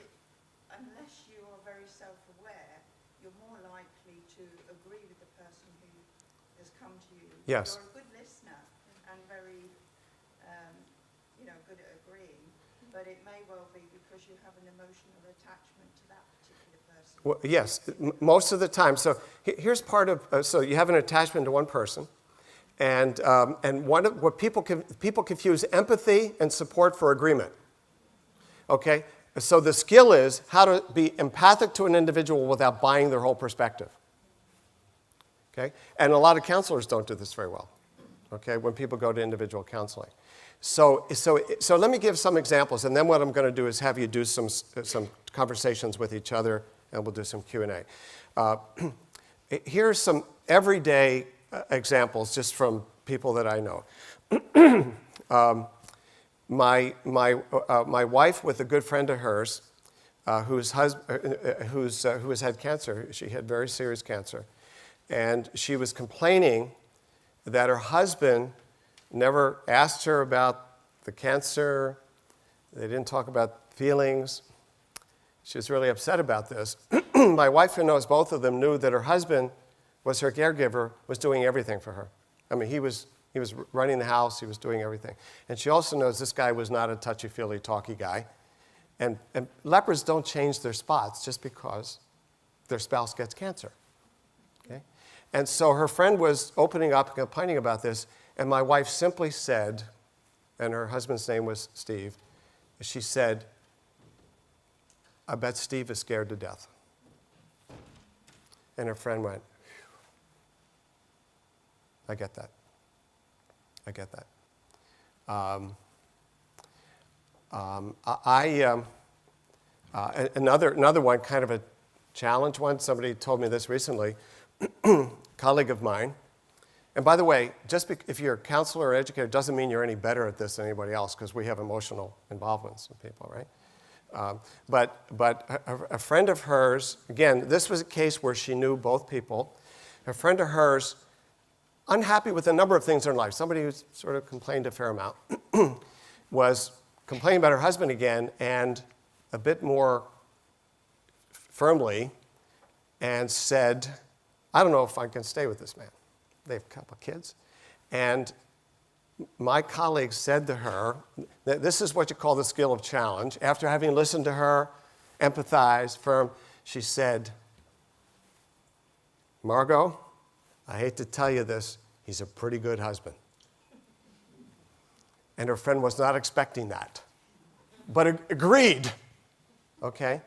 unless you are very self-aware, you're more likely to agree with the person who has come to you. Yes. You're a good listener and very, good at agreeing, but it may well be because you have an emotional attachment to that particular person. Well, yes, most of the time. So here's part of, so you have an attachment to one person, and one of what people confuse empathy and support for agreement. Okay, so the skill is how to be empathic to an individual without buying their whole perspective. Okay, and a lot of counselors don't do this very well. Okay, when people go to individual counseling. So let me give some examples, and then what I'm going to do is have you do some conversations with each other, and we'll do some Q&A. Here's some everyday examples just from people that I know. My wife, with a good friend of hers, who has had cancer. She had very serious cancer, And she was complaining that her husband never asked her about the cancer. They didn't talk about feelings. She was really upset about this. My wife, who knows both of them, knew that her husband was her caregiver, was doing everything for her. I mean, he was running the house, he was doing everything. And she also knows this guy was not a touchy-feely, talky guy. And lepers don't change their spots just because their spouse gets cancer. Okay? And so her friend was opening up and complaining about this, and my wife simply said, and her husband's name was Steve, she said, I bet Steve is scared to death. And her friend went, I get that. I get that. Another one, kind of a challenge one, somebody told me this recently, colleague of mine. And by the way, if you're a counselor or educator, doesn't mean you're any better at this than anybody else, because we have emotional involvements with people, right? But a friend of hers, again, this was a case where she knew both people. A friend of hers, unhappy with a number of things in her life, somebody who sort of complained a fair amount, was complaining about her husband again, and a bit more firmly, and said, I don't know if I can stay with this man. They have a couple of kids. And my colleague said to her, this is what you call the skill of challenge. After having listened to her, empathized, firm, she said, Margot, I hate to tell you this, he's a pretty good husband. And her friend was not expecting that, but agreed. Okay?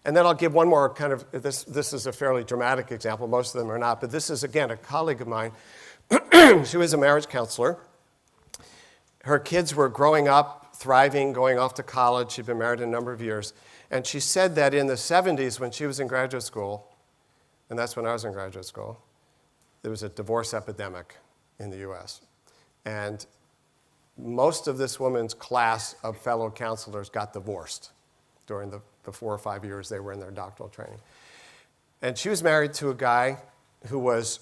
And then I'll give one more kind of, this is a fairly dramatic example, most of them are not, but this is, again, a colleague of mine. She was a marriage counselor. Her kids were growing up, thriving, going off to college. She'd been married a number of years. And she said that in the 70s, when she was in graduate school, and that's when I was in graduate school, there was a divorce epidemic in the US. And most of this woman's class of fellow counselors got divorced during the 4 or 5 years they were in their doctoral training. And she was married to a guy who was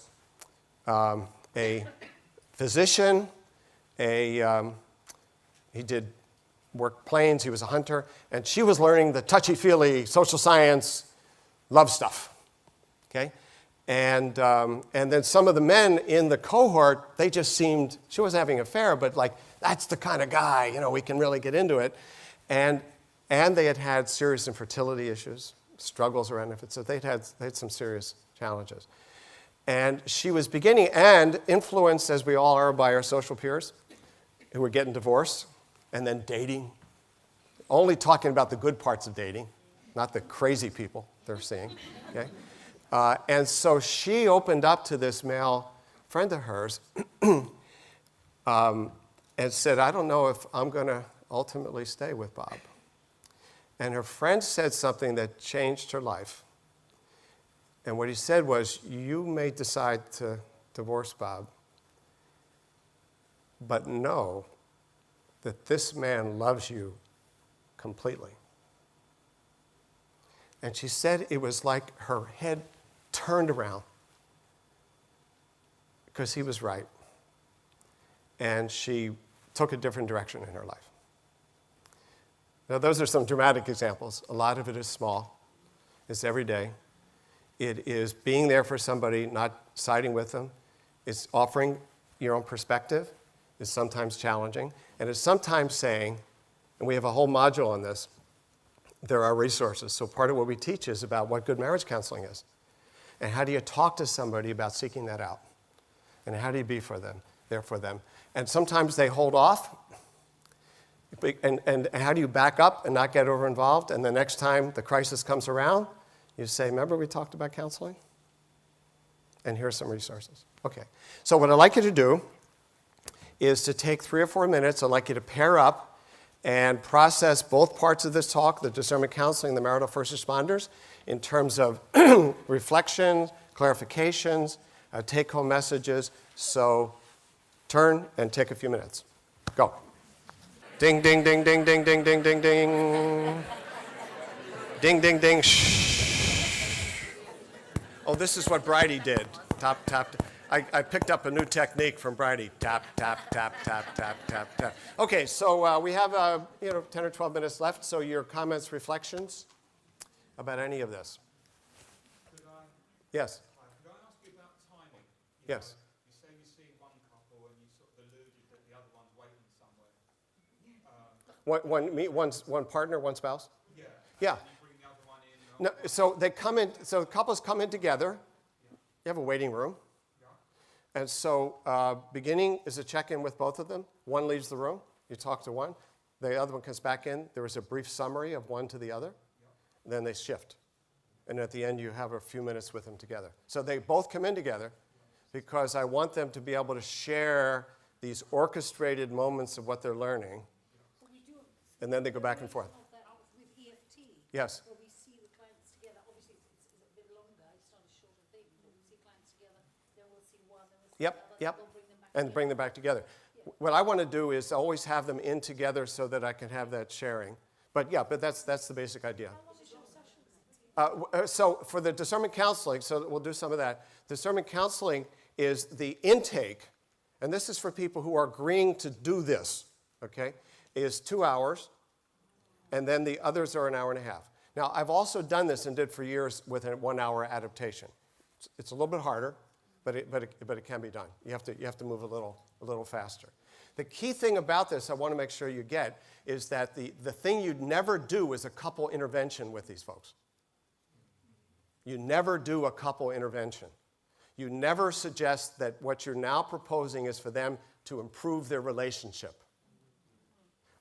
a physician, he did work planes, he was a hunter, and she was learning the touchy-feely social science love stuff, okay? And then some of the men in the cohort, they just seemed, she wasn't having an affair, but like, that's the kind of guy, you know, we can really get into it. And they had serious infertility issues, struggles around it, so they had some serious challenges. And she was beginning, and influenced, as we all are, by our social peers who were getting divorced and then dating, only talking about the good parts of dating, not the crazy people they're seeing, okay? And so she opened up to this male friend of hers and said, I don't know if I'm going to ultimately stay with Bob. And her friend said something that changed her life. And what he said was, you may decide to divorce Bob, but know that this man loves you completely. And she said it was like her head turned around because he was right. And she took a different direction in her life. Now, those are some dramatic examples. A lot of it is small. It's every day. It is being there for somebody, not siding with them. It's offering your own perspective. It's sometimes challenging. And it's sometimes saying, and we have a whole module on this, there are resources. So part of what we teach is about what good marriage counseling is. And how do you talk to somebody about seeking that out? And how do you be for them, there for them? And sometimes they hold off. And how do you back up and not get over-involved? And the next time the crisis comes around, you say, remember we talked about counseling? And here are some resources. Okay. So what I'd like you to do is to take 3 or 4 minutes. I'd like you to pair up and process both parts of this talk, the discernment counseling, the marital first responders, in terms of reflections, clarifications, take-home messages. So turn and take a few minutes. Go. Ding, ding, ding, ding, ding, ding, ding, ding, ding. Ding, ding, ding, shh. Oh, this is what Bridie did. Tap, tap. I picked up a new technique from Bridie. Tap, tap, tap, tap, tap, tap, tap. Okay, so we have 10 or 12 minutes left. So your comments, reflections about any of this? Yes. Could I ask you about timing? Yes. You say you see one couple and you sort of alluded that the other one's waiting somewhere. One partner, one spouse? Yeah. Yeah. And you bring the other one in. No, so they come in. So couples come in together. You have a waiting room. Yeah. And so beginning is a check-in with both of them. One leaves the room. You talk to one. The other one comes back in. There is a brief summary of one to the other. Yeah. Then they shift. And at the end, you have a few minutes with them together. So they both come in together because I want them to be able to share these orchestrated moments of what they're learning. And then they go back and forth. With EFT, Yes. where we see the clients together, obviously it's a bit longer, it's not a shorter thing, but we see clients together, then we'll see one, then we'll see the other, Yep. we'll bring them back And together. bring them back together. What I want to do is always have them in together so that I can have that sharing. But yeah, that's the basic idea. How long is your session then? So for the discernment counseling, so we'll do some of that. Discernment counseling is the intake, and this is for people who are agreeing to do this, okay, is 2 hours, and then the others are an hour and a half. Now, I've also done this and did for years with a 1 hour adaptation. It's a little bit harder, but it can be done. You have to move a little faster. The key thing about this I want to make sure you get is that the thing you'd never do is a couple intervention with these folks. You never do a couple intervention. You never suggest that what you're now proposing is for them to improve their relationship.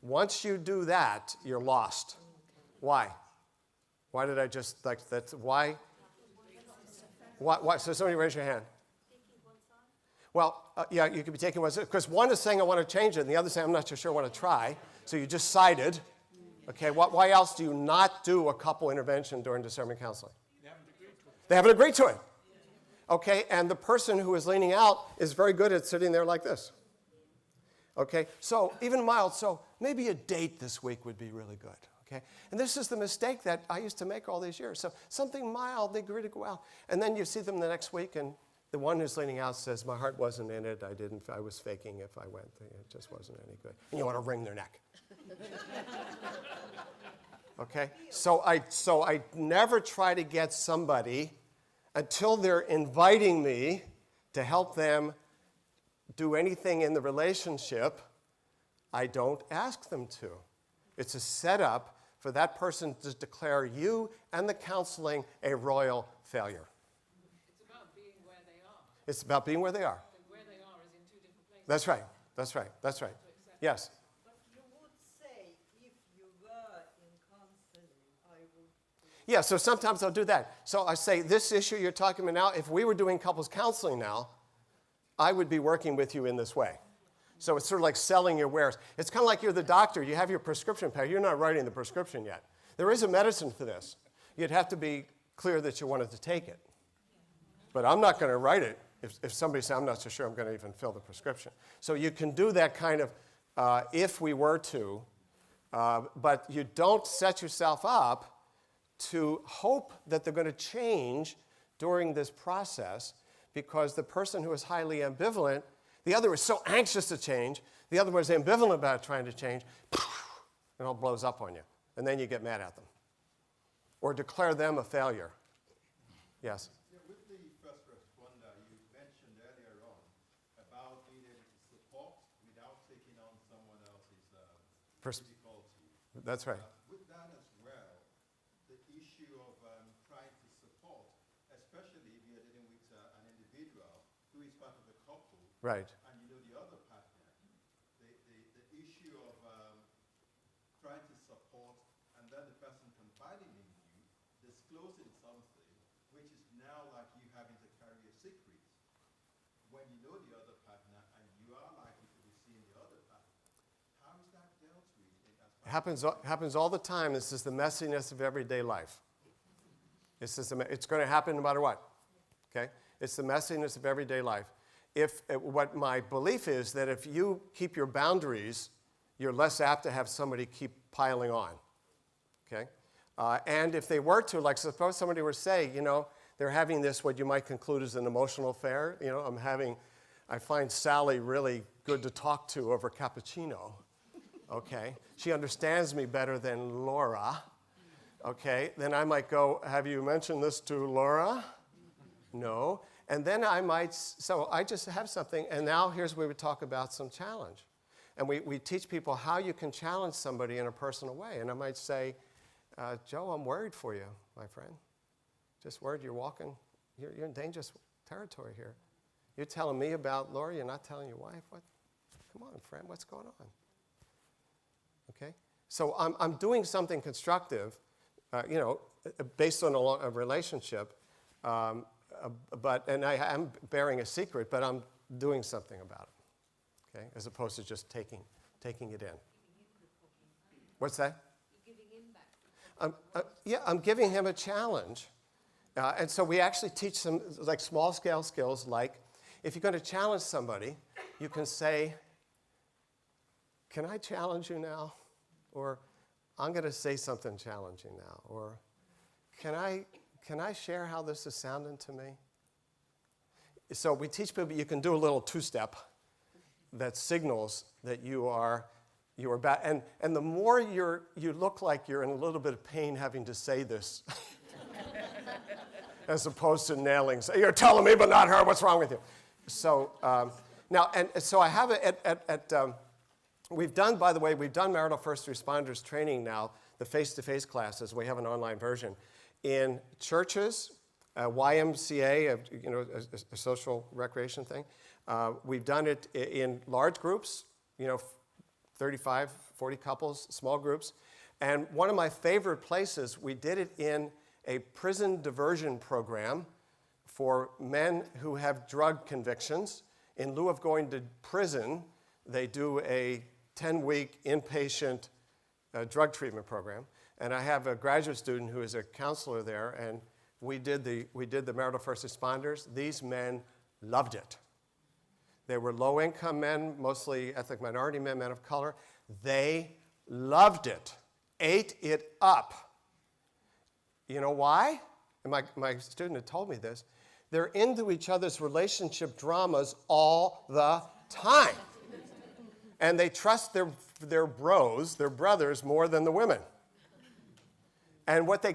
Once you do that, you're lost. Why? Why did I just, like, that's, why? Why? So somebody raise your hand. Well, yeah, you could be taking one, because one is saying I want to change it, and the other saying I'm not so sure I want to try. So you just sided. Okay, why else do you not do a couple intervention during discernment counseling? They haven't agreed to it. Okay, and the person who is leaning out is very good at sitting there like this. Okay, so even mild, so maybe a date this week would be really good. Okay, and this is the mistake that I used to make all these years. So something mild, they agree to go out, and then you see them the next week, and the one who's leaning out says, "My heart wasn't in it. I was faking if I went. It just wasn't any good." And you want to wring their neck. Okay, so I never try to get somebody until they're inviting me to help them do anything in the relationship. I don't ask them to. It's a setup for that person to declare you and the counseling a royal failure. It's about being where they are. It's about being where they are. And where they are is in two different places. That's right. That's right. That's right. Yes. But you would say, if you were in counseling, I would... Yeah, so sometimes I'll do that. So I say, this issue you're talking about now, if we were doing couples counseling now, I would be working with you in this way. So it's sort of like selling your wares. It's kind of like you're the doctor. You have your prescription pad. You're not writing the prescription yet. There is a medicine for this. You'd have to be clear that you wanted to take it. But I'm not going to write it if somebody says, I'm not so sure I'm going to even fill the prescription. So you can do that kind of if we were to, but you don't set yourself up to hope that they're going to change during this process, because the person who is highly ambivalent, the other is so anxious to change, the other one is ambivalent about trying to change, it all blows up on you. And then you get mad at them. Or declare them a failure. Yes? Yeah, with the first responder, you mentioned earlier on about being able to support without taking on someone else's difficulty. That's right. With that as well, the issue of trying to support, especially if you're dealing with an individual who is part of the couple, Right. and you know the other partner, the issue of trying to support and then the person confiding in you, disclosing something, which is now like you having to carry a secret when you know the other partner and you are likely to be seeing the other partner. How is that dealt with? Happens all the time. This is the messiness of everyday life. It's going to happen no matter what. Okay? It's the messiness of everyday life. What my belief is that if you keep your boundaries, you're less apt to have somebody keep piling on. Okay? And if they were to, like suppose somebody were to say, they're having this, what you might conclude is an emotional affair. You know, I find Sally really good to talk to over cappuccino. Okay, she understands me better than Laura. Okay, then I might go, have you mentioned this to Laura? No. And then I might, so I just have something, and now here's where we talk about some challenge. And we teach people how you can challenge somebody in a personal way. And I might say, Joe, I'm worried for you, my friend. Just worried you're you're in dangerous territory here. You're telling me about Laura, you're not telling your wife? What? Come on, friend, what's going on? Okay? So I'm doing something constructive, based on a relationship, and I am bearing a secret, but I'm doing something about it, okay? As opposed to just taking it in. What's that? You're giving him back. I'm giving him a challenge. And so we actually teach some like small-scale skills, like if you're going to challenge somebody, you can say, can I challenge you now? Or I'm going to say something challenging now. Or can I share how this is sounding to me? So we teach people you can do a little two-step that signals that you are bad. And the more you look like you're in a little bit of pain having to say this, as opposed to nailing, say, you're telling me but not her, what's wrong with you? So now, and so I have it we've done Marital First Responders training now, the face-to-face classes. We have an online version. In churches, YMCA, a social recreation thing. We've done it in large groups, 35, 40 couples, small groups. And one of my favorite places, we did it in a prison diversion program for men who have drug convictions. In lieu of going to prison, they do a 10-week inpatient drug treatment program. And I have a graduate student who is a counselor there, and we did the Marital First Responders. These men loved it. They were low-income men, mostly ethnic minority men, men of color. They loved it, ate it up. You know why? And my student had told me this. They're into each other's relationship dramas all the time. And they trust their bros, their brothers, more than the women. And what they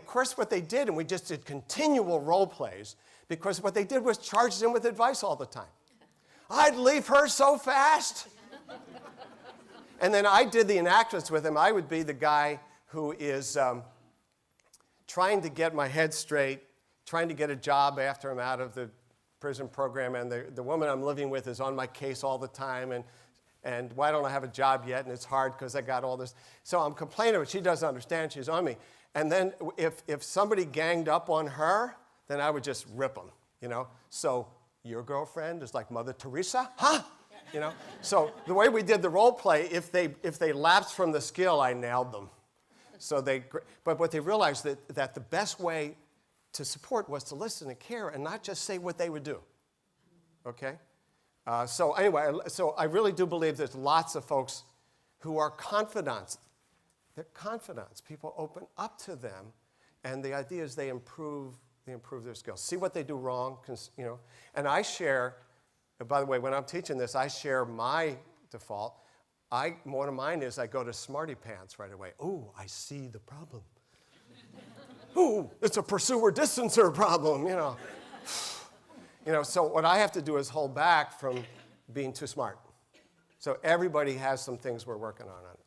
did, and we just did continual role plays, because what they did was charge them with advice all the time. I'd leave her so fast. And then I did the enactments with him. I would be the guy who is trying to get my head straight, trying to get a job after I'm out of the prison program, and the woman I'm living with is on my case all the time, and why don't I have a job yet? And it's hard because I got all this. So I'm complaining, but she doesn't understand. She's on me. And then if somebody ganged up on her, then I would just rip them, So your girlfriend is like Mother Teresa? Huh? So the way we did the role play, if they lapsed from the skill, I nailed them. But what they realized that the best way to support was to listen and care and not just say what they would do. Okay? So anyway, I really do believe there's lots of folks who are confidants. They're confidants. People open up to them, and the idea is they improve their skills. See what they do wrong, And I share, by the way, when I'm teaching this, I share my default. One of mine is I go to Smarty Pants right away. Ooh, I see the problem. Ooh, it's a pursuer-distancer problem, So what I have to do is hold back from being too smart. So everybody has some things we're working on it.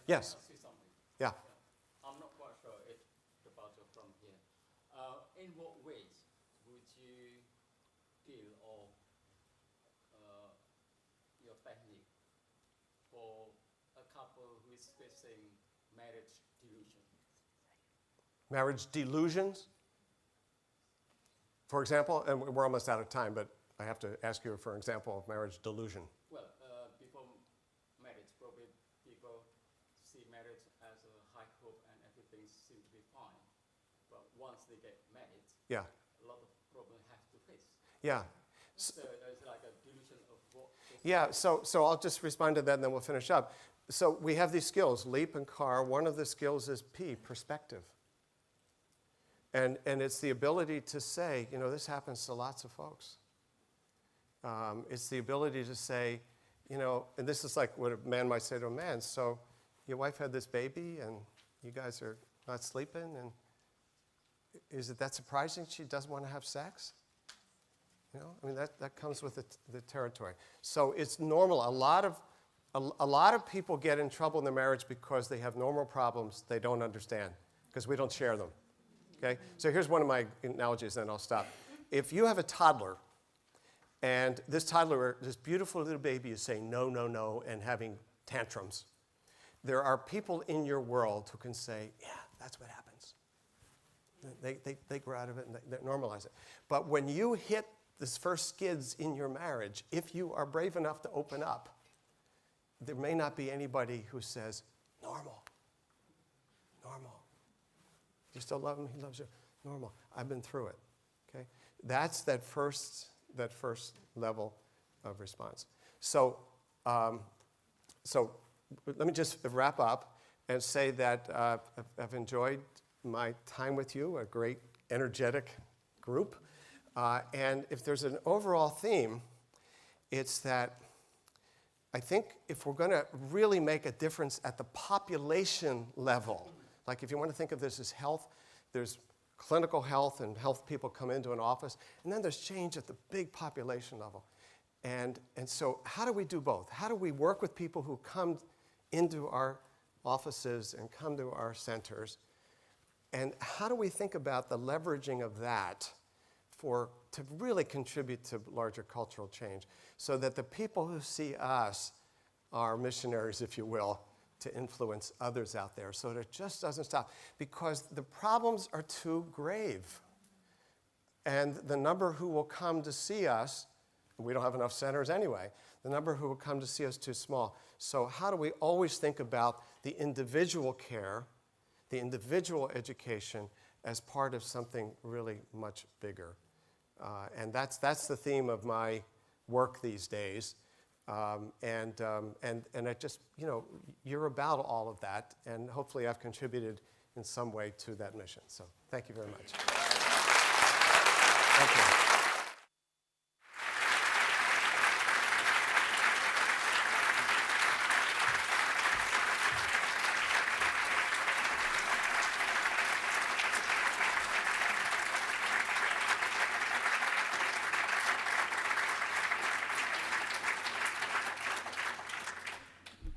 Yes? Say something. Yeah. I'm not quite sure if the budget from here. In what ways would you deal or your technique for a couple who is facing marriage delusion? Marriage delusions? For example, and we're almost out of time, but I have to ask you for an example of marriage delusion. Well, before marriage, probably people see marriage as a high hope and everything seems to be fine. But once they get married, Yeah. a lot of problems have to face. Yeah. So there's like a delusion of what. Yeah, so I'll just respond to that and then we'll finish up. So we have these skills, leap and car. One of the skills is P, perspective. And it's the ability to say, you know, this happens to lots of folks. It's the ability to say, you know, and this is like what a man might say to a man, so your wife had this baby and you guys are not sleeping, and is it that surprising she doesn't want to have sex? You know, I mean, that comes with the territory. So it's normal. A lot of people get in trouble in their marriage because they have normal problems they don't understand, because we don't share them. Okay? So here's one of my analogies, then I'll stop. If you have a toddler, and this toddler, this beautiful little baby is saying no, no, no, and having tantrums, there are people in your world who can say, yeah, that's what happens. They grow out of it and they normalize it. But when you hit this first skids in your marriage, if you are brave enough to open up, there may not be anybody who says, normal. You still love him, he loves you. Normal. I've been through it. Okay? That's that first level of response. So let me just wrap up and say that I've enjoyed my time with you, a great, energetic group. And if there's an overall theme, it's that I think if we're going to really make a difference at the population level, like if you want to think of this as health, there's clinical health and health people come into an office, and then there's change at the big population level. And so how do we do both? How do we work with people who come into our offices and come to our centers? And how do we think about the leveraging of that to really contribute to larger cultural change, so that the people who see us are missionaries, if you will, to influence others out there, so that it just doesn't stop. Because the problems are too grave. And the number who will come to see us, we don't have enough centers anyway, the number who will come to see us is too small. So how do we always think about the individual care, the individual education, as part of something really much bigger? And that's the theme of my work these days. And I just, you know, you're about all of that, and hopefully I've contributed in some way to that mission. So thank you very much. Thank you.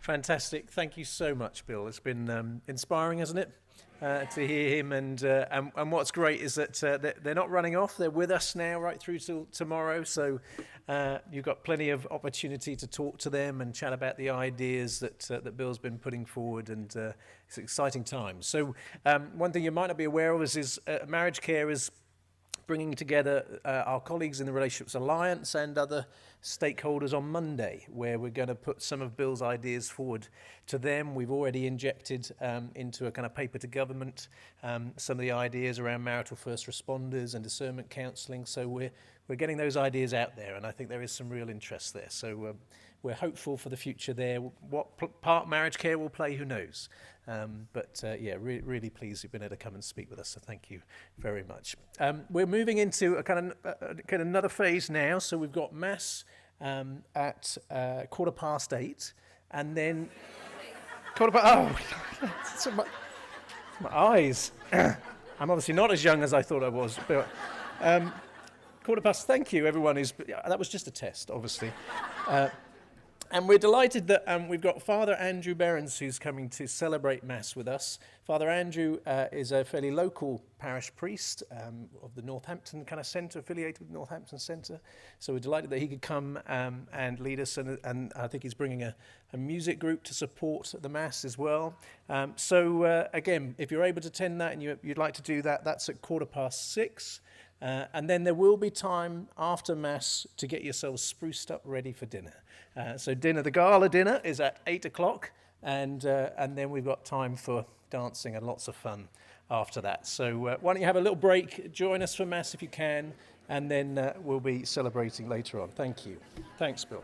Fantastic. Thank you so much, Bill. It's been inspiring, hasn't it, to hear him. And what's great is that they're not running off. They're with us now right through till tomorrow. So you've got plenty of opportunity to talk to them and chat about the ideas that Bill's been putting forward. And it's an exciting time. So one thing you might not be aware of is Marriage Care is bringing together our colleagues in the Relationships Alliance and other stakeholders on Monday, where we're going to put some of Bill's ideas forward to them. We've already injected into a kind of paper to government some of the ideas around marital first responders and discernment counselling. So we're getting those ideas out there, and I think there is some real interest there. So we're hopeful for the future there. What part Marriage Care will play, who knows? Really pleased you've been able to come and speak with us, so thank you very much. We're moving into a kind of another phase now, so we've got Mass at 8:15, and then my eyes. I'm obviously not as young as I thought I was, but 8:15, thank you everyone. That was just a test, obviously. And we're delighted that we've got Father Andrew Behrens, who's coming to celebrate Mass with us. Father Andrew is a fairly local parish priest of the Northampton kind of centre, affiliated with Northampton Centre. So we're delighted that he could come and lead us, and I think he's bringing a music group to support the Mass as well. Again, if you're able to attend that and you'd like to do that, that's at 6:15. And then there will be time after Mass to get yourselves spruced up ready for dinner. So dinner, the gala dinner, is at 8:00, and then we've got time for dancing and lots of fun after that. So why don't you have a little break, join us for Mass if you can, and then we'll be celebrating later on. Thank you. Thanks, Bill.